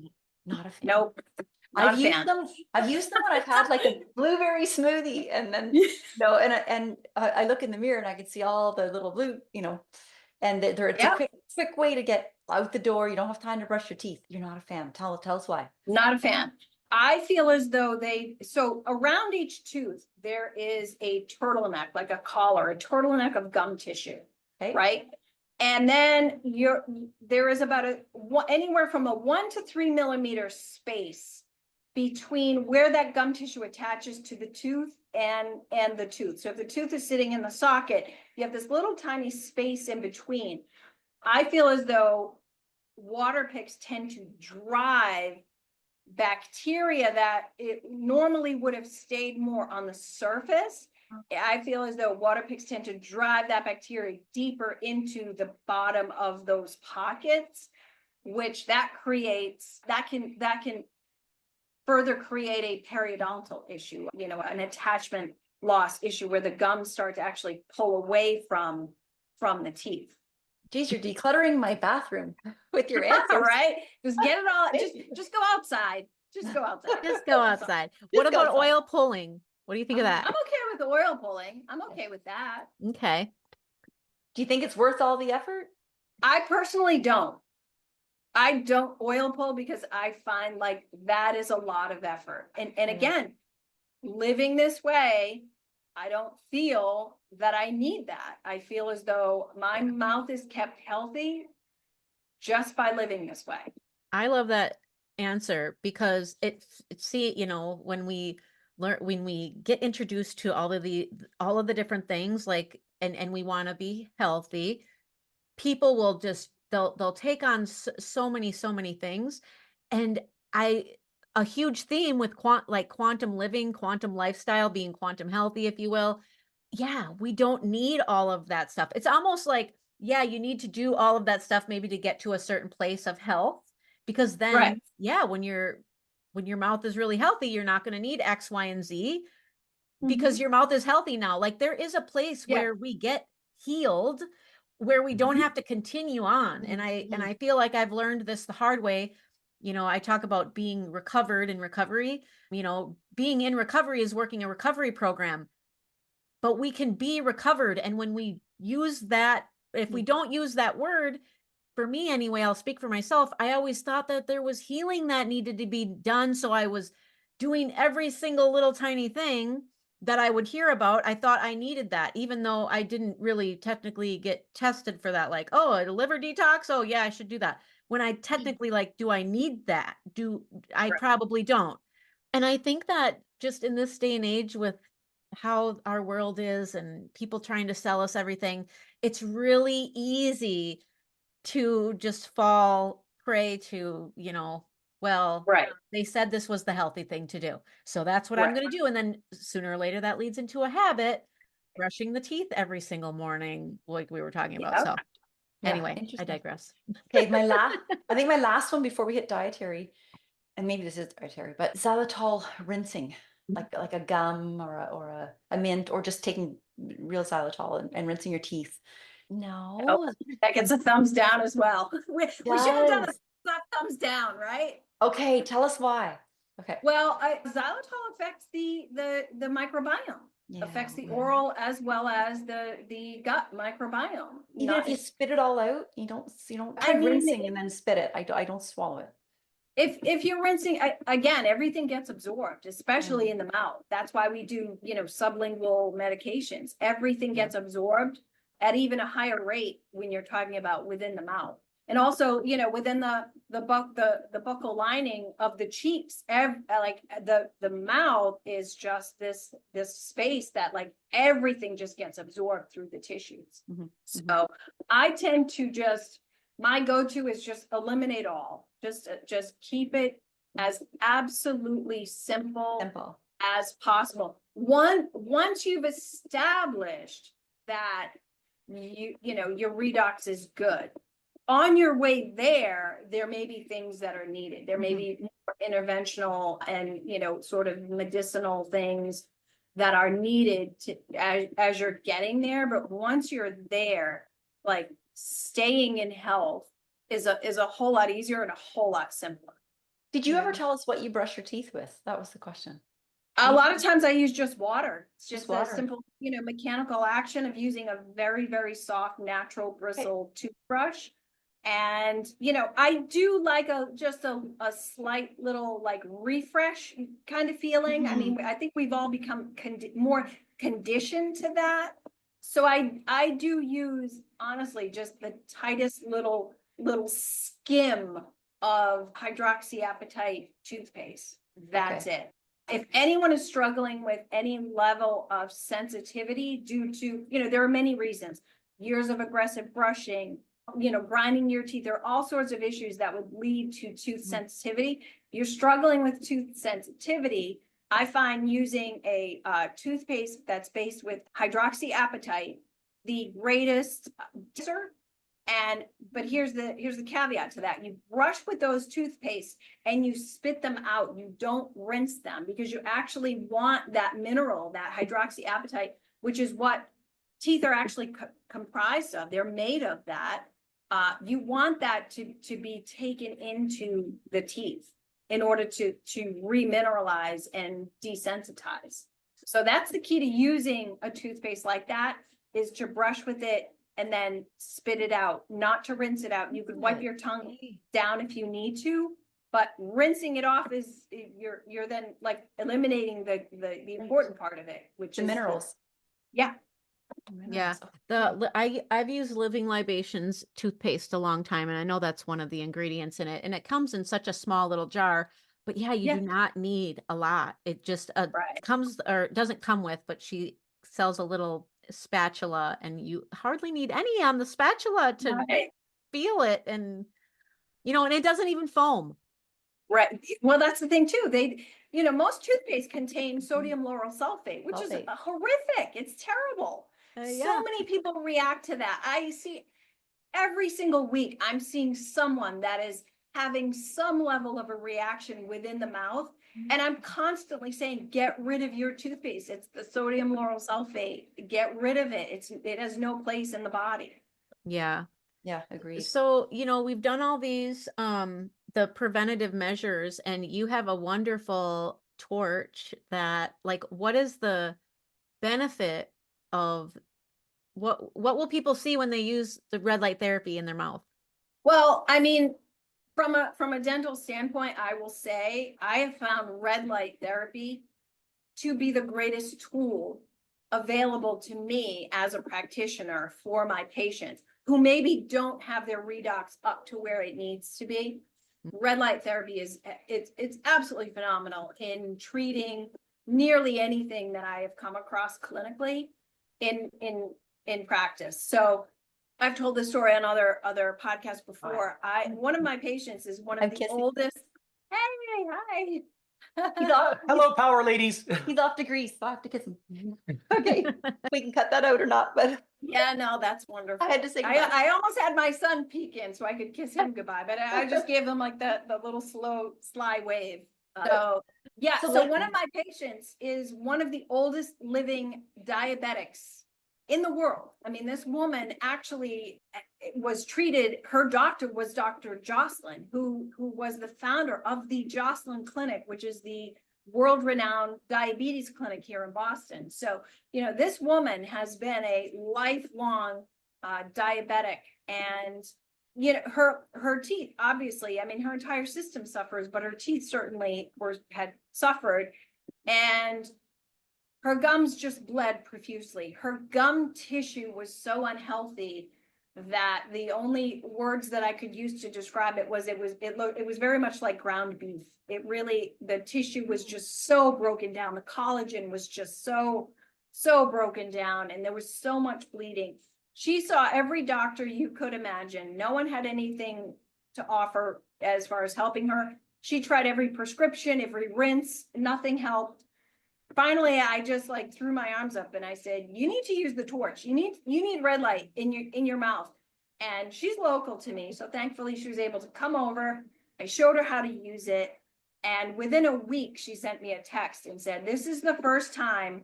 Not a fan. Nope. I've used them when I've had like a blueberry smoothie, and then I look in the mirror and I can see all the little blue, and it's a quick way to get out the door. You don't have time to brush your teeth. You're not a fan. Tell us why. Not a fan. I feel as though so around each tooth there is a turtleneck, like a collar, a turtleneck of gum tissue, right? And then there is about anywhere from a 1 to 3 millimeter space between where that gum tissue attaches to the tooth and the tooth. So if the tooth is sitting in the socket, you have this little tiny space in between. I feel as though water picks tend to drive bacteria that it normally would have stayed more on the surface. I feel as though water picks tend to drive that bacteria deeper into the bottom of those pockets, which that can further create a periodontal issue, an attachment loss issue where the gums start to actually pull away from the teeth. Geez, you're decluttering my bathroom with your answers. Right? Just get it all. Just go outside. Just go outside. Just go outside. What about oil pulling? What do you think of that? I'm okay with oil pulling. I'm okay with that. Okay. Do you think it's worth all the effort? I personally don't. I don't oil pull because I find like that is a lot of effort. And again, living this way, I don't feel that I need that. I feel as though my mouth is kept healthy just by living this way. I love that answer because see, you know, when we learn, when we get introduced to all of the different things, like, and we want to be healthy, people will just, they'll take on so many things. And a huge theme with quantum living, quantum lifestyle, being quantum healthy, if you will. Yeah, we don't need all of that stuff. It's almost like, yeah, you need to do all of that stuff maybe to get to a certain place of health, because then, Right. yeah, when your mouth is really healthy, you're not going to need X, Y, and Z because your mouth is healthy now. Like, there is a place where we get healed, where we don't have to continue on. And I feel like I've learned this the hard way. You know, I talk about being recovered in recovery. You know, being in recovery is working a recovery program, but we can be recovered. And when we use that, if we don't use that word, for me anyway, I'll speak for myself, I always thought that there was healing that needed to be done. So I was doing every single little tiny thing that I would hear about. I thought I needed that, even though I didn't really technically get tested for that. Like, oh, a liver detox. Oh yeah, I should do that. When I technically, like, do I need that? I probably don't. And I think that just in this day and age, with how our world is and people trying to sell us everything, it's really easy to just fall prey to, you know, well, Right. they said this was the healthy thing to do, so that's what I'm Right. going to do. And then sooner or later that leads into a habit, brushing the teeth every single morning, like we were talking about. So anyway, I digress. Okay, I think my last one before we hit dietary, and maybe this is dietary, but xylitol rinsing, like a gum or a mint, or just taking real xylitol and rinsing your teeth. No, That gets a thumbs down as well. We should have done does. a thumbs down, right? Okay, tell us why. Okay. Well, xylitol affects the microbiome, affects the oral as well as the gut microbiome. Even if you spit it all out, you don't try rinsing and then spit it. I don't swallow it. If you're rinsing, again, everything gets absorbed, especially in the mouth. That's why we do, you know, sublingual medications. Everything gets absorbed at even a higher rate when you're talking about within the mouth. And also, you know, within the buccal lining of the cheeks, like the mouth is just this space that like everything just gets absorbed through the tissues. So I tend to my go-to is just eliminate all. Just keep it as absolutely simple as possible. Once you've established that you know your redox is good, on your way there may be things that are needed. There may be more interventional and, you know, sort of medicinal things that are needed to as you're getting there. But once you're there, like, staying in health is a whole lot easier and a whole lot simpler. Did you ever tell us what you brush your teeth with? That was the question. A lot of times I use just water. It's Just just water. a simple, you know, mechanical action of using a very, very soft, natural bristle toothbrush. And, you know, I do like just a slight little like refresh kind of feeling. I mean, I think we've all become more conditioned to that. So I do use, honestly, just the tightest little skim of hydroxyapatite toothpaste. That's it. If anyone is struggling with any level of sensitivity due to, you know, there are many reasons, years of aggressive brushing, you know, grinding your teeth, there are all sorts of issues that would lead to tooth sensitivity. You're struggling with tooth sensitivity, I find using a toothpaste that's based with hydroxyapatite the greatest answer. But here's the caveat to that. You brush with those toothpaste and you spit them out. You don't rinse them because you actually want that mineral, that hydroxyapatite, which is what teeth are actually comprised of. They're made of that. You want that to be taken into the teeth in order to remineralize and desensitize. So that's the key to using a toothpaste like that, is to brush with it and then spit it out, not to rinse it out. You could wipe your tongue down if you need to, but rinsing it off is you're then like eliminating the important part of it, which The is minerals. Yeah. Yeah. I've used Living Libations toothpaste a long time, and I know that's one of the ingredients in it, and it comes in such a small little jar. But yeah, you do not need a lot. It just Right. comes, or doesn't come with, but she sells a little spatula, and you hardly need any on the spatula to Right. feel it, and and it doesn't even foam. Right. Well, that's the thing too. Most toothpaste contain sodium lauryl sulfate, which is horrific. It's terrible. So many people react to that. I see every single week, I'm seeing someone that is having some level of a reaction within the mouth. And I'm constantly saying, get rid of your toothpaste. It's the sodium lauryl sulfate. Get rid of it. It has no place in the body. Yeah. Yeah, agreed. So, we've done all these, the preventative measures, and you have a wonderful torch that, like, what is the benefit of what will people see when they use the red light therapy in their mouth? Well, I mean, from a dental standpoint, I will say I have found red light therapy to be the greatest tool available to me as a practitioner for my patients who maybe don't have their redox up to where it needs to be. Red light therapy it's absolutely phenomenal in treating nearly anything that I have come across clinically in practice. So I've told this story on other podcasts before. One of my patients is one of the oldest. Hey, hi. Hello, power ladies. He's off to Greece, so I have to kiss him. Okay, we can cut that out or not, but yeah, no, that's wonderful. I had to say goodbye. I almost had my son peek in so I could kiss him goodbye, but I just gave him like the little sly wave. So yeah, so one of my patients is one of the oldest living diabetics in the world. I mean, this woman actually was treated, her doctor was Dr. Jocelyn, who was the founder of the Jocelyn Clinic, which is the world-renowned diabetes clinic here in Boston. So, this woman has been a lifelong diabetic, and her teeth, obviously, I mean, her entire system suffers, but her teeth certainly had suffered, and her gums just bled profusely. Her gum tissue was so unhealthy that the only words that I could use to describe it was it was very much like ground beef. The tissue was just so broken down. The collagen was just so broken down, and there was so much bleeding. She saw every doctor you could imagine. No one had anything to offer as far as helping her. She tried every prescription, every rinse, nothing helped. Finally, I just threw my arms up and I said, you need to use the torch. You need red light in your mouth. And she's local to me. So thankfully she was able to come over. I showed her how to use it. And within a week, she sent me a text and said, this is the first time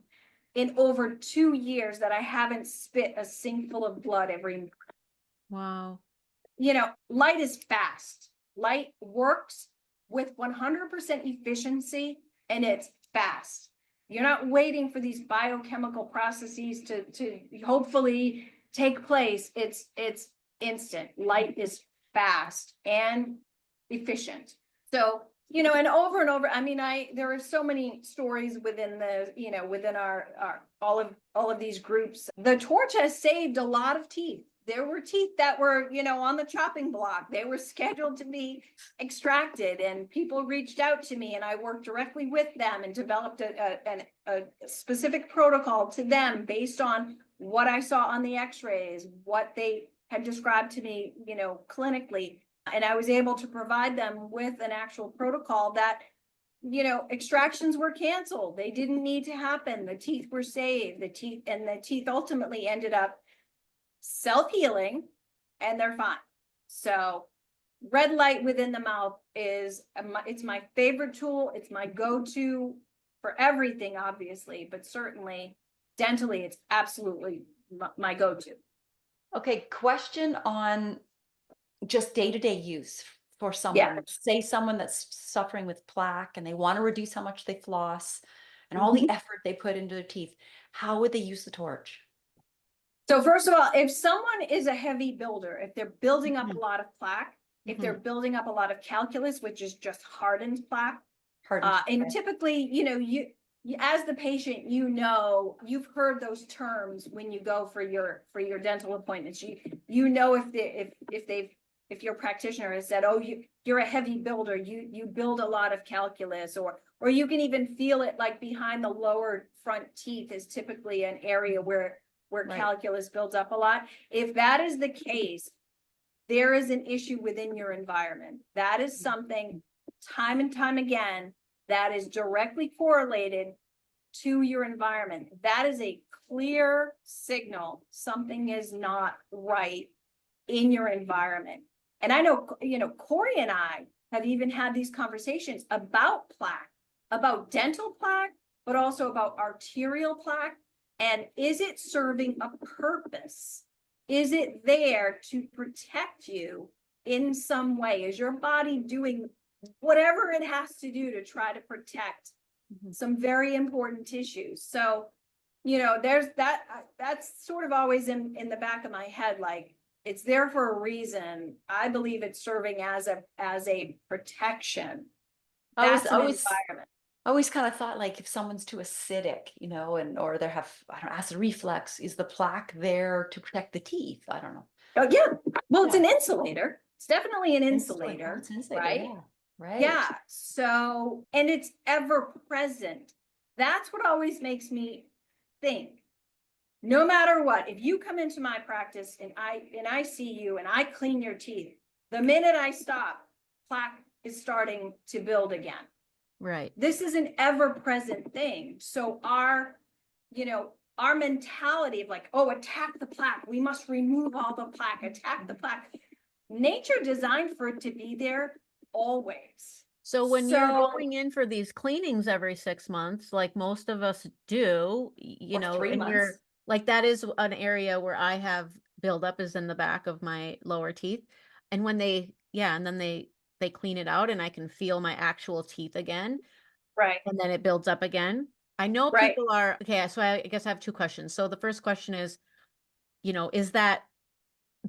in over 2 years that I haven't spit a sinkful of blood every morning. Wow. Light is fast. Light works with 100% efficiency, and it's fast. You're not waiting for these biochemical processes to hopefully take place. It's instant. Light is fast and efficient. So, and over, I mean, there are so many stories within within our all of these groups. The torch has saved a lot of teeth. There were teeth that were, on the chopping block. They were scheduled to be extracted, and people reached out to me, and I worked directly with them and developed a specific protocol to them based on what I saw on the x-rays, what they had described to me, clinically. And I was able to provide them with an actual protocol that, extractions were canceled. They didn't need to happen. The teeth were saved. The teeth ultimately ended up self-healing, and they're fine. So red light within the mouth it's my favorite tool. It's my go-to for everything, obviously, but certainly dentally, it's absolutely my go-to. Okay, question on just day-to-day use for someone. Say someone that's suffering with plaque and they want to reduce how much they floss and all the effort they put into their teeth. How would they use the torch? So first of all, if someone is a heavy builder, if they're building up a Mhm. lot of plaque, if Mhm. they're building up a lot of calculus, which is just hardened plaque, Hardened. and typically, you as the patient, you've heard those terms when you go for your dental appointments. You know if your practitioner has said, oh, you're a heavy builder, you build a lot of calculus, or you can even feel it like behind the lower front teeth is typically an area where Right. calculus builds up a lot. If that is the case, there is an issue within your environment. That is something time and time again that is directly correlated to your environment. That is a clear signal something is not right in your environment. And I know, Corey and I have even had these conversations about plaque, about dental plaque, but also about arterial plaque. And is it serving a purpose? Is it there to protect you in some way? Is your body doing whatever it has to do to try to protect Mhm. some very important tissues? So, there's that's sort of always in the back of my head, like, it's there for a reason. I believe it's serving as a protection. That's an environment. I always kind of thought, like, if someone's too acidic, or they have, I don't know, acid reflux, is the plaque there to protect the teeth? I don't know. Oh, yeah. Well, it's Yeah. an insulator. It's definitely an Oh, insulator, it's an insulator, right? yeah. Right. Yeah. So, and it's ever present. That's what always makes me think, no matter what, if you come into my practice and I see you and I clean your teeth, the minute I stop, plaque is starting to build again. Right. This is an ever-present thing. So our mentality of like, oh, attack the plaque, we must remove all the plaque, attack the plaque. Nature designed for it to be there always. So when you're going in for these cleanings every 6 months, like most of us do, Or 3 and months. you're like, that is an area where I have buildup is in the back of my lower teeth. And when and then they clean it out and I can feel my actual teeth again. Right. And then it builds up again. I know Right. people are, okay, so I guess I have 2 questions. So the first question is that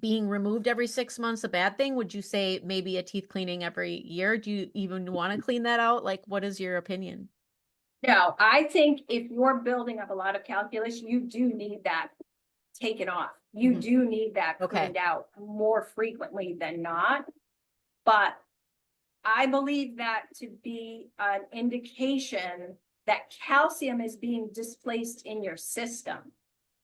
being removed every 6 months a bad thing? Would you say maybe a teeth cleaning every year? Do you even want to clean that out? Like, what is your opinion? No, I think if you're building up a lot of calculus, you do need that taken off. You Mhm. do need that Okay. cleaned out more frequently than not. But I believe that to be an indication that calcium is being displaced in your system.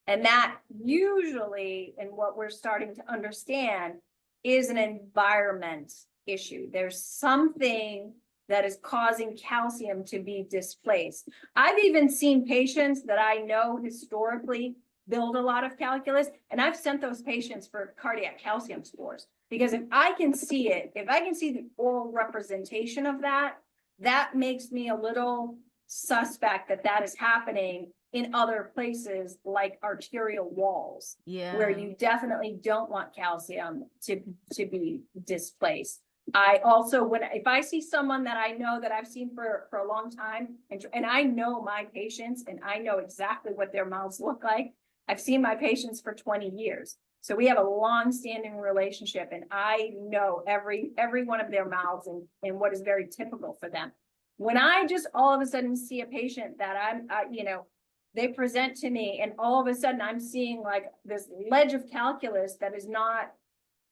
And that usually, and what we're starting to understand, is an environment issue. There's something that is causing calcium to be displaced. I've even seen patients that I know historically build a lot of calculus, and I've sent those patients for cardiac calcium scores. Because if I can see it, if I can see the oral representation of that, that makes me a little suspect that that is happening in other places like arterial walls, where Yeah. you definitely don't want calcium to be displaced. I also, if I see someone that I know that I've seen for a long time, and I know my patients and I know exactly what their mouths look like. I've seen my patients for 20 years. So we have a long-standing relationship, and I know every one of their mouths and what is very typical for them. When I just all of a sudden see a patient that they present to me, and all of a sudden I'm seeing like this ledge of calculus that is not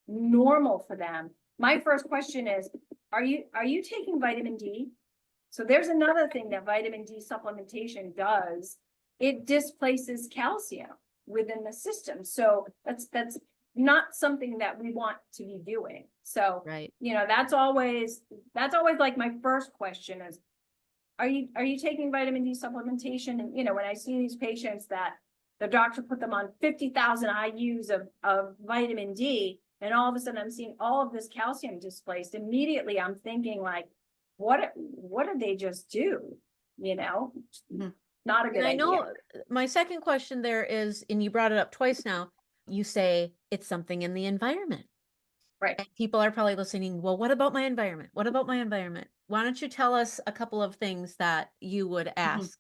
normal for them. My first question is, are you taking vitamin D? So there's another thing that vitamin D supplementation does. It displaces calcium within the system. So that's not something that we want to be doing. So, Right. that's always like my first question is, are you taking vitamin D supplementation? And, when I see these patients that the doctor put them on 50,000 IUs of vitamin D, and all of a sudden I'm seeing all of this calcium displaced, immediately I'm thinking like, what did they just do? Mhm. Not a good And I idea. know my second question there is, and you brought it up twice now, you say it's something in the environment. Right. And people are probably listening, well, what about my environment? What about my environment? Why don't you tell us a couple of things that you would ask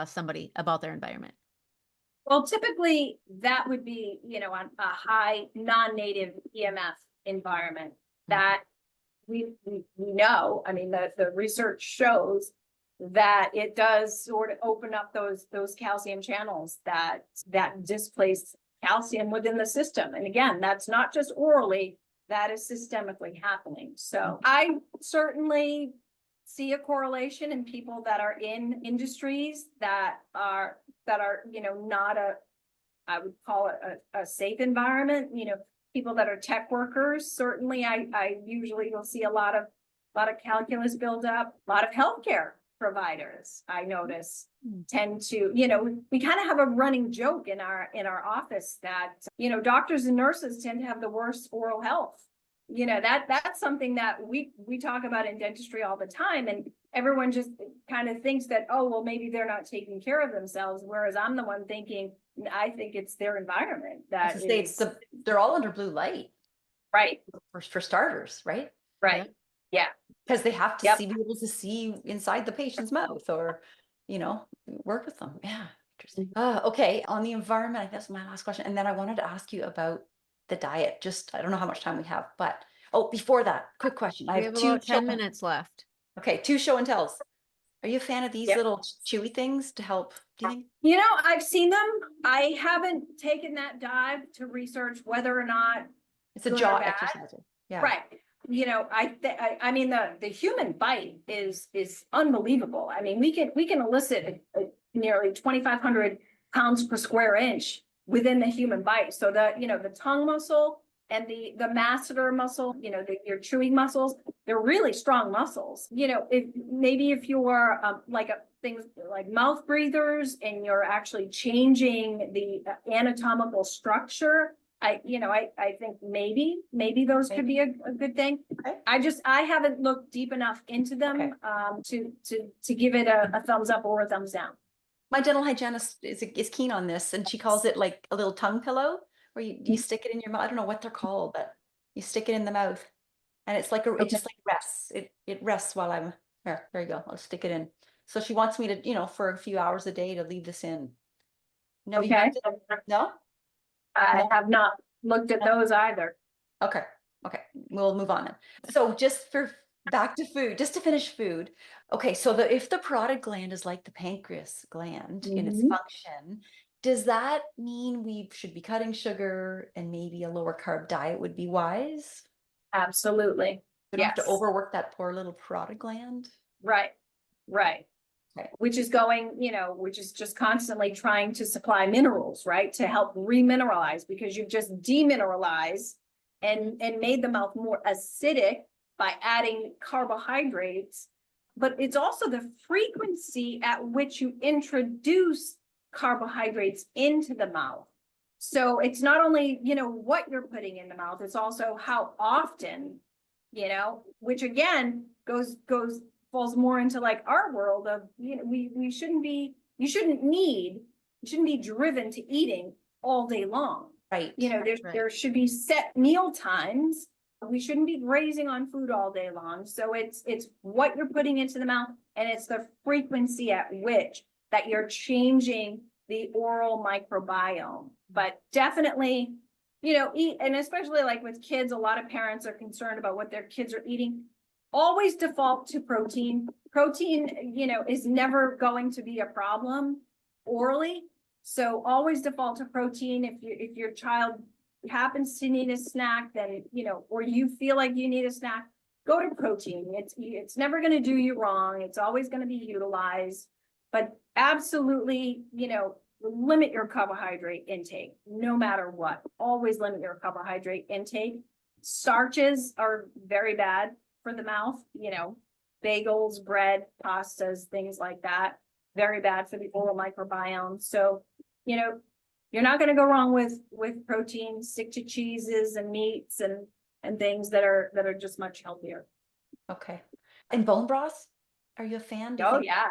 somebody about their environment? Well, typically that would be, on a high non-native EMF environment that we know, I mean, the research shows that it does sort of open up those calcium channels that displace calcium within the system. And again, that's not just orally, that is systemically happening. So I certainly see a correlation in people that are in industries that are, not I would call it a safe environment, people that are tech workers. Certainly I usually will see a lot of calculus buildup, a lot of healthcare providers, I notice, tend to, we kind of have a running joke in our office that, doctors and nurses tend to have the worst oral health. That's something that we talk about in dentistry all the time, and everyone just kind of thinks that, oh, well, maybe they're not taking care of themselves. Whereas I'm the one thinking, I think it's their environment that they're all under blue light. Right. For starters, right? Right. Yeah. Because they have to Yep. be able to see inside the patient's mouth or, work with them. Yeah. Interesting. Okay. On the environment, I think that's my last question. And then I wanted to ask you about the diet. Just, I don't know how much time we have, but, before that, quick question. We have about 10 minutes left. Okay. 2 show and tells. Are you a fan of these Yep. little chewy things to help? Do you think? I've seen them. I haven't taken that dive to research whether or not It's a good or jaw bad. exerciser. Yeah. Right. I mean, the human bite is unbelievable. I mean, we can elicit nearly 2,500 pounds per square inch within the human bite. So the tongue muscle and the masseter muscle, your chewing muscles, they're really strong muscles. If you're things like mouth breathers and you're actually changing the anatomical structure, I think maybe those could be a good thing. Okay. I haven't looked deep enough into them to give it a thumbs up or a thumbs down. My dental hygienist is keen on this, and she calls it like a little tongue pillow where you stick it in your mouth. I don't know what they're called, but you stick it in the mouth, and it's like it just like rests. It rests while I'm here. There you go. I'll stick it in. So she wants me to, for a few hours a day to leave this in. No, Okay. No. I have not looked at those either. Okay. We'll move on then. So back to food, just to finish food. Okay. So if the parotid gland is like the pancreas gland in its function, does that mean we should be cutting sugar and maybe a lower carb diet would be wise? Absolutely. We don't have to overwork that poor little parotid gland. Right. Okay. Which is which is just constantly trying to supply minerals, right? To help remineralize, because you've just demineralized and made the mouth more acidic by adding carbohydrates. But it's also the frequency at which you introduce carbohydrates into the mouth. So it's not only, what you're putting in the mouth, it's also how often, which again falls more into like our world of, you shouldn't be driven to eating all day long. Right. There should be set meal times. We shouldn't be grazing on food all day long. So it's what you're putting into the mouth, and it's the frequency at which that you're changing the oral microbiome. But definitely, eat, and especially like with kids, a lot of parents are concerned about what their kids are eating. Always default to protein. Protein, is never going to be a problem orally. So always default to protein. If your child happens to need a snack, then, or you feel like you need a snack, go to protein. It's never going to do you wrong. It's always going to be utilized, but absolutely, limit your carbohydrate intake no matter what. Always limit your carbohydrate intake. Starches are very bad for the mouth, bagels, bread, pastas, things like that. Very bad for the oral microbiome. So, you're not going to go wrong with protein. Stick to cheeses and meats and things that are just much healthier. Okay. And bone broth? Are you a fan? Yeah.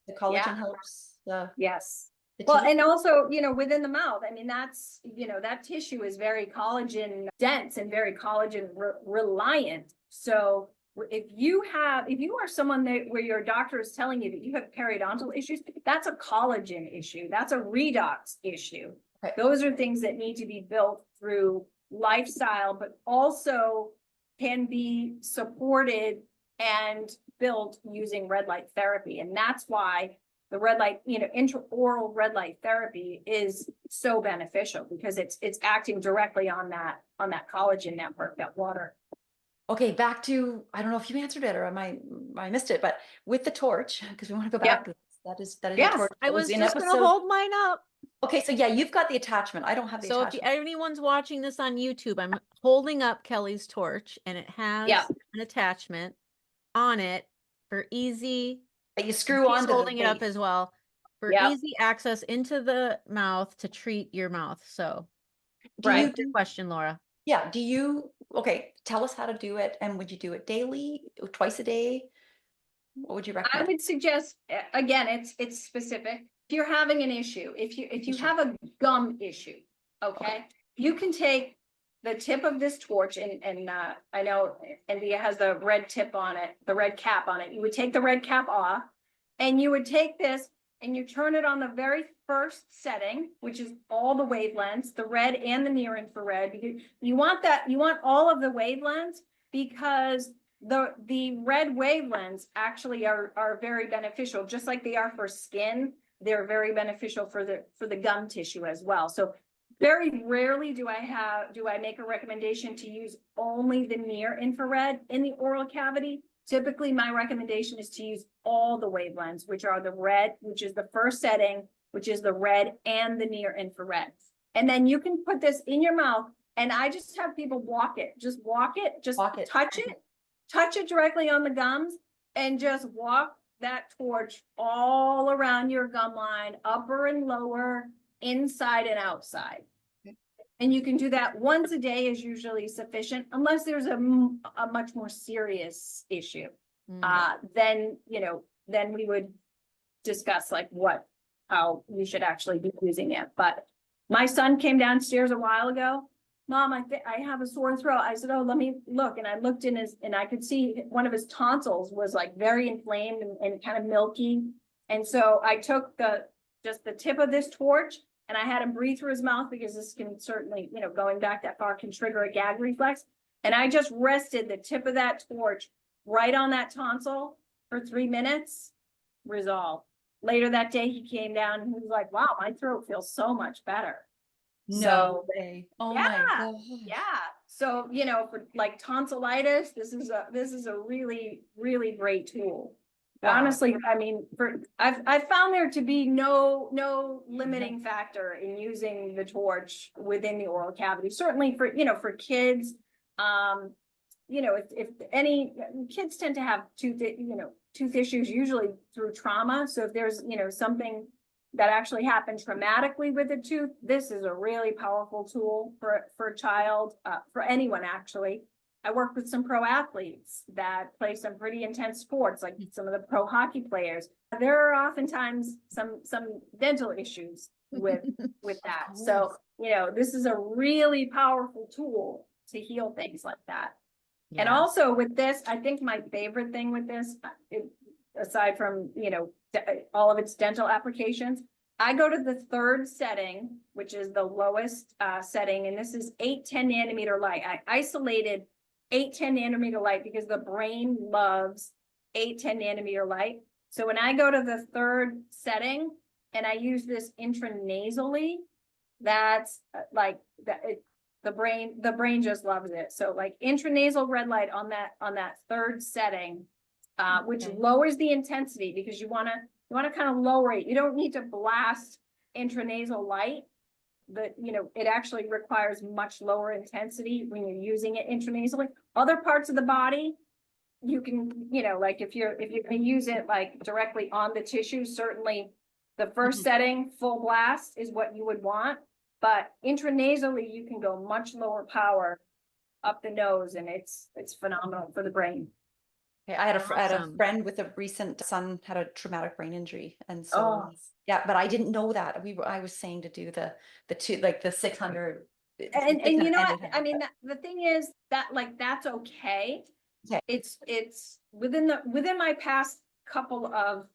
The collagen helps. Yes. Well, and also, within the mouth, I mean, that's, that tissue is very collagen dense and very collagen reliant. So, if you are someone where your doctor is telling you that you have periodontal issues, that's a collagen issue. That's a redox issue. Okay. Those are things that need to be built through lifestyle, but also can be supported and built using red light therapy. And that's why the red light, intraoral red light therapy is so beneficial, because it's acting directly on that collagen network, that water. Okay, back to, I don't know if you answered it or I missed it, but with the torch, because we want to go back to this. That is Yes, your torch. I That was in just going to episode. hold mine up. Okay, so yeah, you've got the attachment. I don't have the So if attachment. anyone's watching this on YouTube, I'm holding up Kelly's torch, and it has an attachment on it for easy. But you screw on She's to holding the it up base. as well for easy access into the mouth to treat your mouth. So, Right. Your question, Laura. Yeah. Okay, tell us how to do it. And would you do it daily, twice a day? What would you recommend? I would suggest, again, it's specific. If you're having an issue, if you have a gum issue, okay, you can take the tip of this torch, and I know Andeea has the red tip on it, the red cap on it. You would take the red cap off, and you would take this and you turn it on the very first setting, which is all the wavelengths, the red and the near infrared. You want all of the wavelengths, because the red wavelengths actually are very beneficial, just like they are for skin. They're very beneficial for the gum tissue as well. So very rarely do I make a recommendation to use only the near infrared in the oral cavity. Typically, my recommendation is to use all the wavelengths, which are the red, which is the first setting, which is the red and the near infrared. And then you can put this in your mouth, and I just have people walk it, just touch it directly on the gums, and just walk that torch all around your gum line, upper and lower, inside and outside. And you can do that once a day is usually sufficient, unless there's a much more serious issue. Then we would discuss like how we should actually be using it. But my son came downstairs a while ago. Mom, I have a sore throat. I said, oh, let me look. And I looked and I could see one of his tonsils was like very inflamed and kind of milky. And so I took just the tip of this torch, and I had him breathe through his mouth, because this can certainly, going back that far, can trigger a gag reflex. And I just rested the tip of that torch right on that tonsil for 3 minutes, resolved. Later that day, he came down and he was like, wow, my throat feels so much better. No way. Oh my God. Yeah. So, for like tonsillitis, this is a really, really great tool. Wow. Honestly, I mean, I've found there to be no limiting factor in using the torch within the oral cavity. Certainly for kids, if any kids tend to have tooth issues, usually through trauma. So if there's something that actually happened traumatically with the tooth, this is a really powerful tool for a child, for anyone actually. I work with some pro athletes that play some pretty intense sports, like some of the pro hockey players. There are oftentimes some dental issues with that. So, this is a really powerful tool to heal things like that. Yeah. And also with this, I think my favorite thing with this, aside from, all of its dental applications, I go to the third setting, which is the lowest setting. And this is 810 nanometer light. I isolated 810 nanometer light because the brain loves 810 nanometer light. So when I go to the third setting and I use this intranasally, that's like that. The brain just loves it. So like intranasal red light on that third setting, which lowers the intensity, because you want to kind of lower it. You don't need to blast intranasal light. It actually requires much lower intensity when you're using it intranasally. Other parts of the body, you can, like if you can use it like directly on the tissue, certainly the first setting, full blast, is what you would want. But intranasally, you can go much lower power up the nose, and it's phenomenal for the brain. Okay, I had a friend with a recent son had a traumatic brain injury, and so yeah, but I didn't know that. I was saying to do the two, like the 600. And you know what? I mean, the thing is that like that's okay, Okay. It's within my past couple of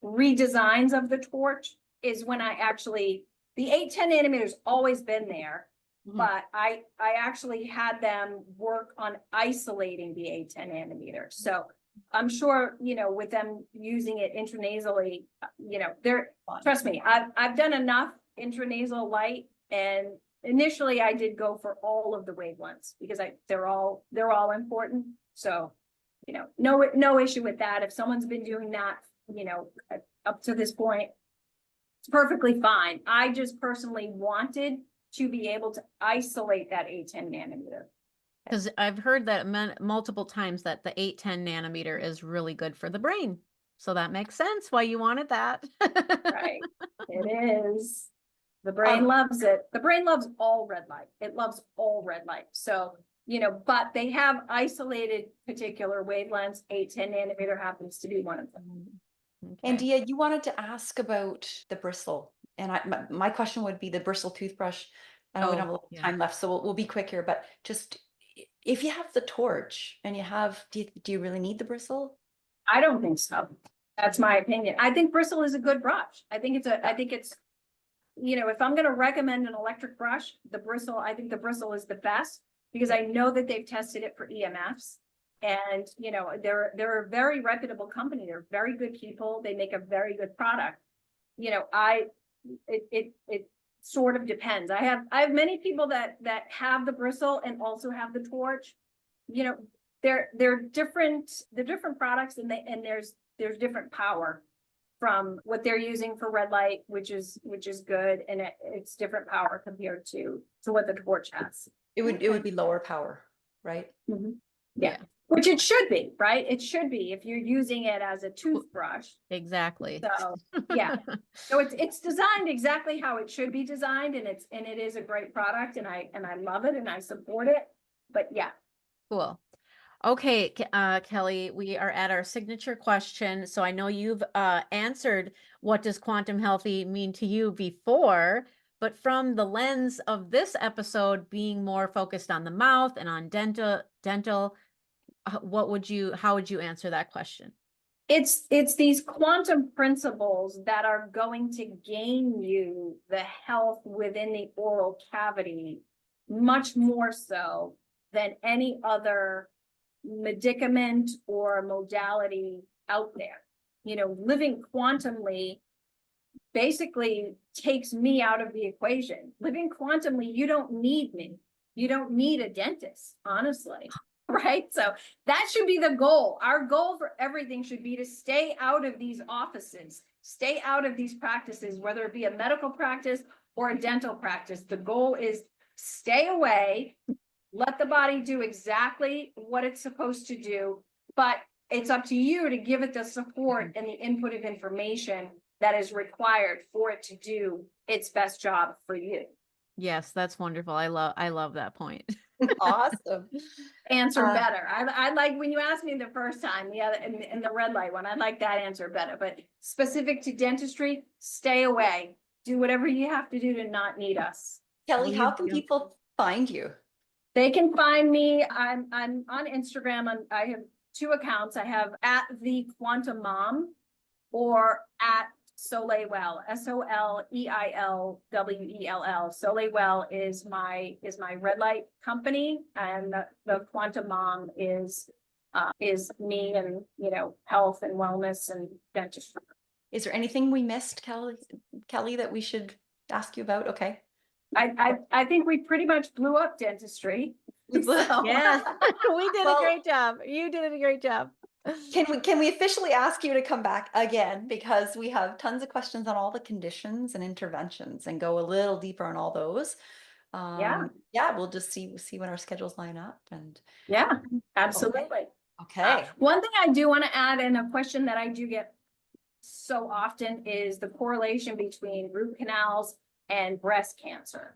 redesigns of the torch is when I actually, the 810 nanometers always been there, but I actually had them work on isolating the 810 nanometer. So I'm sure, you know, with them using it intranasally, you know, trust me, I've done enough intranasal light, and initially I did go for all of the wavelengths because they're all important. So, you know, no issue with that. If someone's been doing that, you know, up to this point, it's perfectly fine. I just personally wanted to be able to isolate that 810 nanometer. Because I've heard that multiple times that the 810 nanometer is really good for the brain. So that makes sense why you wanted that. Right. It is. The brain loves it. The brain loves all red light. It loves all red light. So, you know, but they have isolated particular wavelengths. 810 nanometer happens to be one of them. Okay. Andeea, you wanted to ask about the bristle, and my question would be the bristle toothbrush. I know we don't have a lot of time left, so we'll be quick here, but just if you have the torch and you have, do you really need the bristle? I don't think so. That's my opinion. I think bristle is a good brush. I think it's, you know, if I'm going to recommend an electric brush, I think the bristle is the best because I know that they've tested it for EMFs. And, you know, they're a very reputable company. They're very good people. They make a very good product. You know, it sort of depends. I have many people that have the bristle and also have the torch. You know, they're different products, and there's different power from what they're using for red light, which is good, and it's different power compared to what the torch has. It would be lower power, right? Yeah. Which it should be, right? It should be if you're using it as a toothbrush. Exactly. So yeah. So it's designed exactly how it should be designed, and it is a great product, and I love it and I support it. But yeah. Cool. Okay, Kelly, we are at our signature question. So I know you've answered what does quantum healthy mean to you before, but from the lens of this episode being more focused on the mouth and on dental, how would you answer that question? It's these quantum principles that are going to gain you the health within the oral cavity much more so than any other medicament or modality out there. You know, living quantumly basically takes me out of the equation. Living quantumly, you don't need me. You don't need a dentist, honestly. Right? So that should be the goal. Our goal for everything should be to stay out of these offices, stay out of these practices, whether it be a medical practice or a dental practice. The goal is stay away, let the body do exactly what it's supposed to do, but it's up to you to give it the support and the input of information that is required for it to do its best job for you. Yes, that's wonderful. I love that point. Awesome. Answer better. I like when you asked me the first time, the other in the red light one, I like that answer better. But specific to dentistry, stay away. Do whatever you have to do to not need us. Kelly, how can people find you? They can find me. I'm on Instagram. I have 2 accounts. I have at the Quantum Mom or at Soleil Well, SOLEILWELL. Soleil Well is my red light company, and the Quantum Mom is me, and you know, health and wellness and dentistry. Is there anything we missed, Kelly, that we should ask you about? Okay. I think we pretty much blew up dentistry. So. Yes, we did a great job. You did a great job. Can we officially ask you to come back again, because we have tons of questions on all the conditions and interventions and go a little deeper on all those. Yeah, we'll just see when our schedules line up. And yeah, absolutely. Okay. One thing I do want to add, and a question that I do get so often, is the correlation between root canals and breast cancer.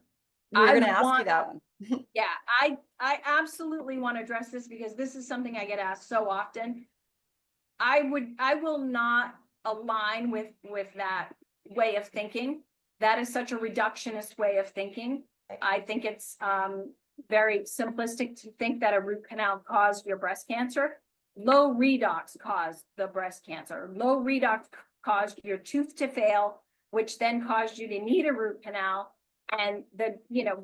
We're going to ask you that one. Yeah, I absolutely want to address this because this is something I get asked so often. I will not align with that way of thinking. That is such a reductionist way of thinking. I think it's very simplistic to think that a root canal caused your breast cancer. low redox caused the breast cancer. Low redox caused your tooth to fail, which then caused you to need a root canal. And the,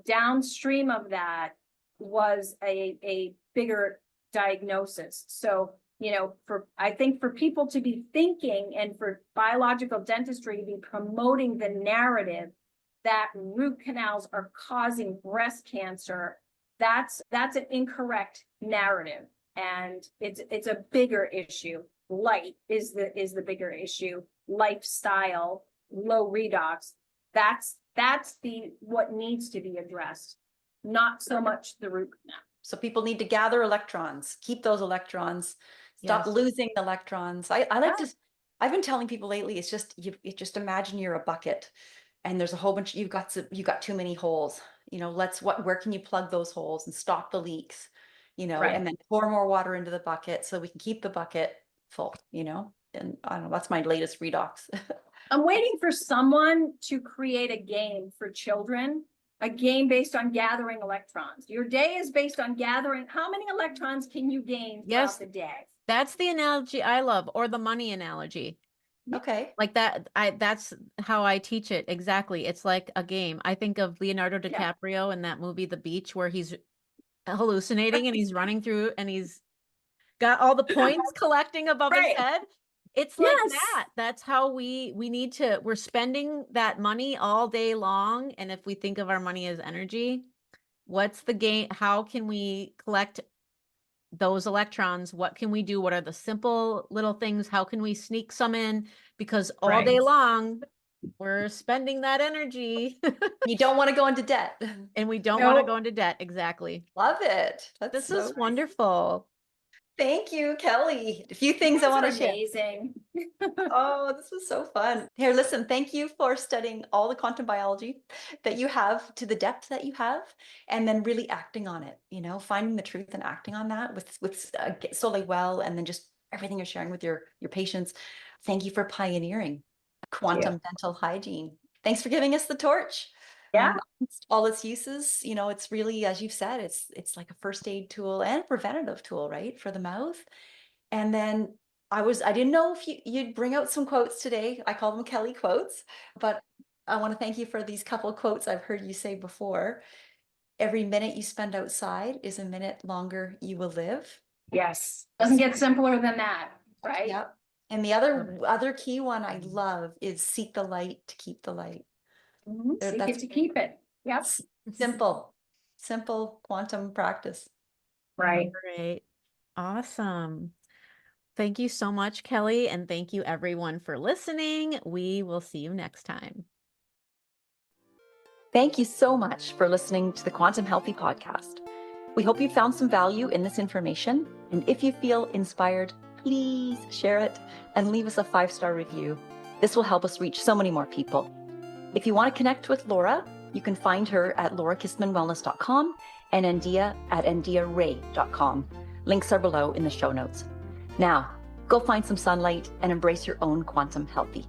downstream of that was a bigger diagnosis. So, I think for people to be thinking and for biological dentistry to be promoting the narrative that root canals are causing breast cancer, that's an incorrect narrative. And it's a bigger issue. Light is the bigger issue. Lifestyle, low redox. That's what needs to be addressed, not so much the root canal. So people need to gather electrons, keep those electrons, stop losing electrons. I've been telling people lately, it's just, you just imagine you're a bucket and there's a whole bunch, you've got too many holes, where can you plug those holes and stop the leaks, and then pour more water into the bucket so we can keep the bucket full, and I don't know, that's my latest redox. I'm waiting for someone to create a game for children, a game based on gathering electrons. Your day is based on gathering. How many electrons can you gain throughout the day? That's the analogy I love, or the money analogy. Okay. Like that, that's how I teach it. Exactly. It's like a game. I think of Leonardo DiCaprio in that movie, The Beach, where he's hallucinating and he's running through and he's got all the points collecting above his head. It's like that. That's how we're spending that money all day long. And if we think of our money as energy, what's the game? How can we collect those electrons? What can we do? What are the simple little things? How can we sneak some in? Because all day long, we're spending that energy. You don't want to go into debt. And we don't want to go into debt. Exactly. Love it. This is wonderful. Thank you, Kelly. A few things I want to share. Amazing. Oh, this was so fun. Here, listen, thank you for studying all the quantum biology that you have to the depth that you have, and then really acting on it, finding the truth and acting on that with Soleil Well, and then just everything you're sharing with your patients. Thank you for pioneering quantum dental hygiene. Thanks for giving us the torch. Yeah. All its uses, it's really, as you've said, it's like a first aid tool and a preventative tool, right, for the mouth. And then I didn't know if you'd bring out some quotes today. I call them Kelly quotes, but I want to thank you for these couple quotes I've heard you say before. Every minute you spend outside is a minute longer you will live. Yes. Doesn't get simpler than that, right? Yep. And the other key one I love is seek the light to keep the light. Seek it to keep it. Yep. Simple quantum practice. Right. Great. Awesome. Thank you so much, Kelly. And thank you everyone for listening. We will see you next time. Thank you so much for listening to the Quantum Healthy podcast. We hope you found some value in this information. And if you feel inspired, please share it and leave us a 5-star review. This will help us reach so many more people. If you want to connect with Laura, you can find her at laurakissmannwellness.com and Andeea at andeearay.com. Links are below in the show notes. Now, go find some sunlight and embrace your own quantum healthy.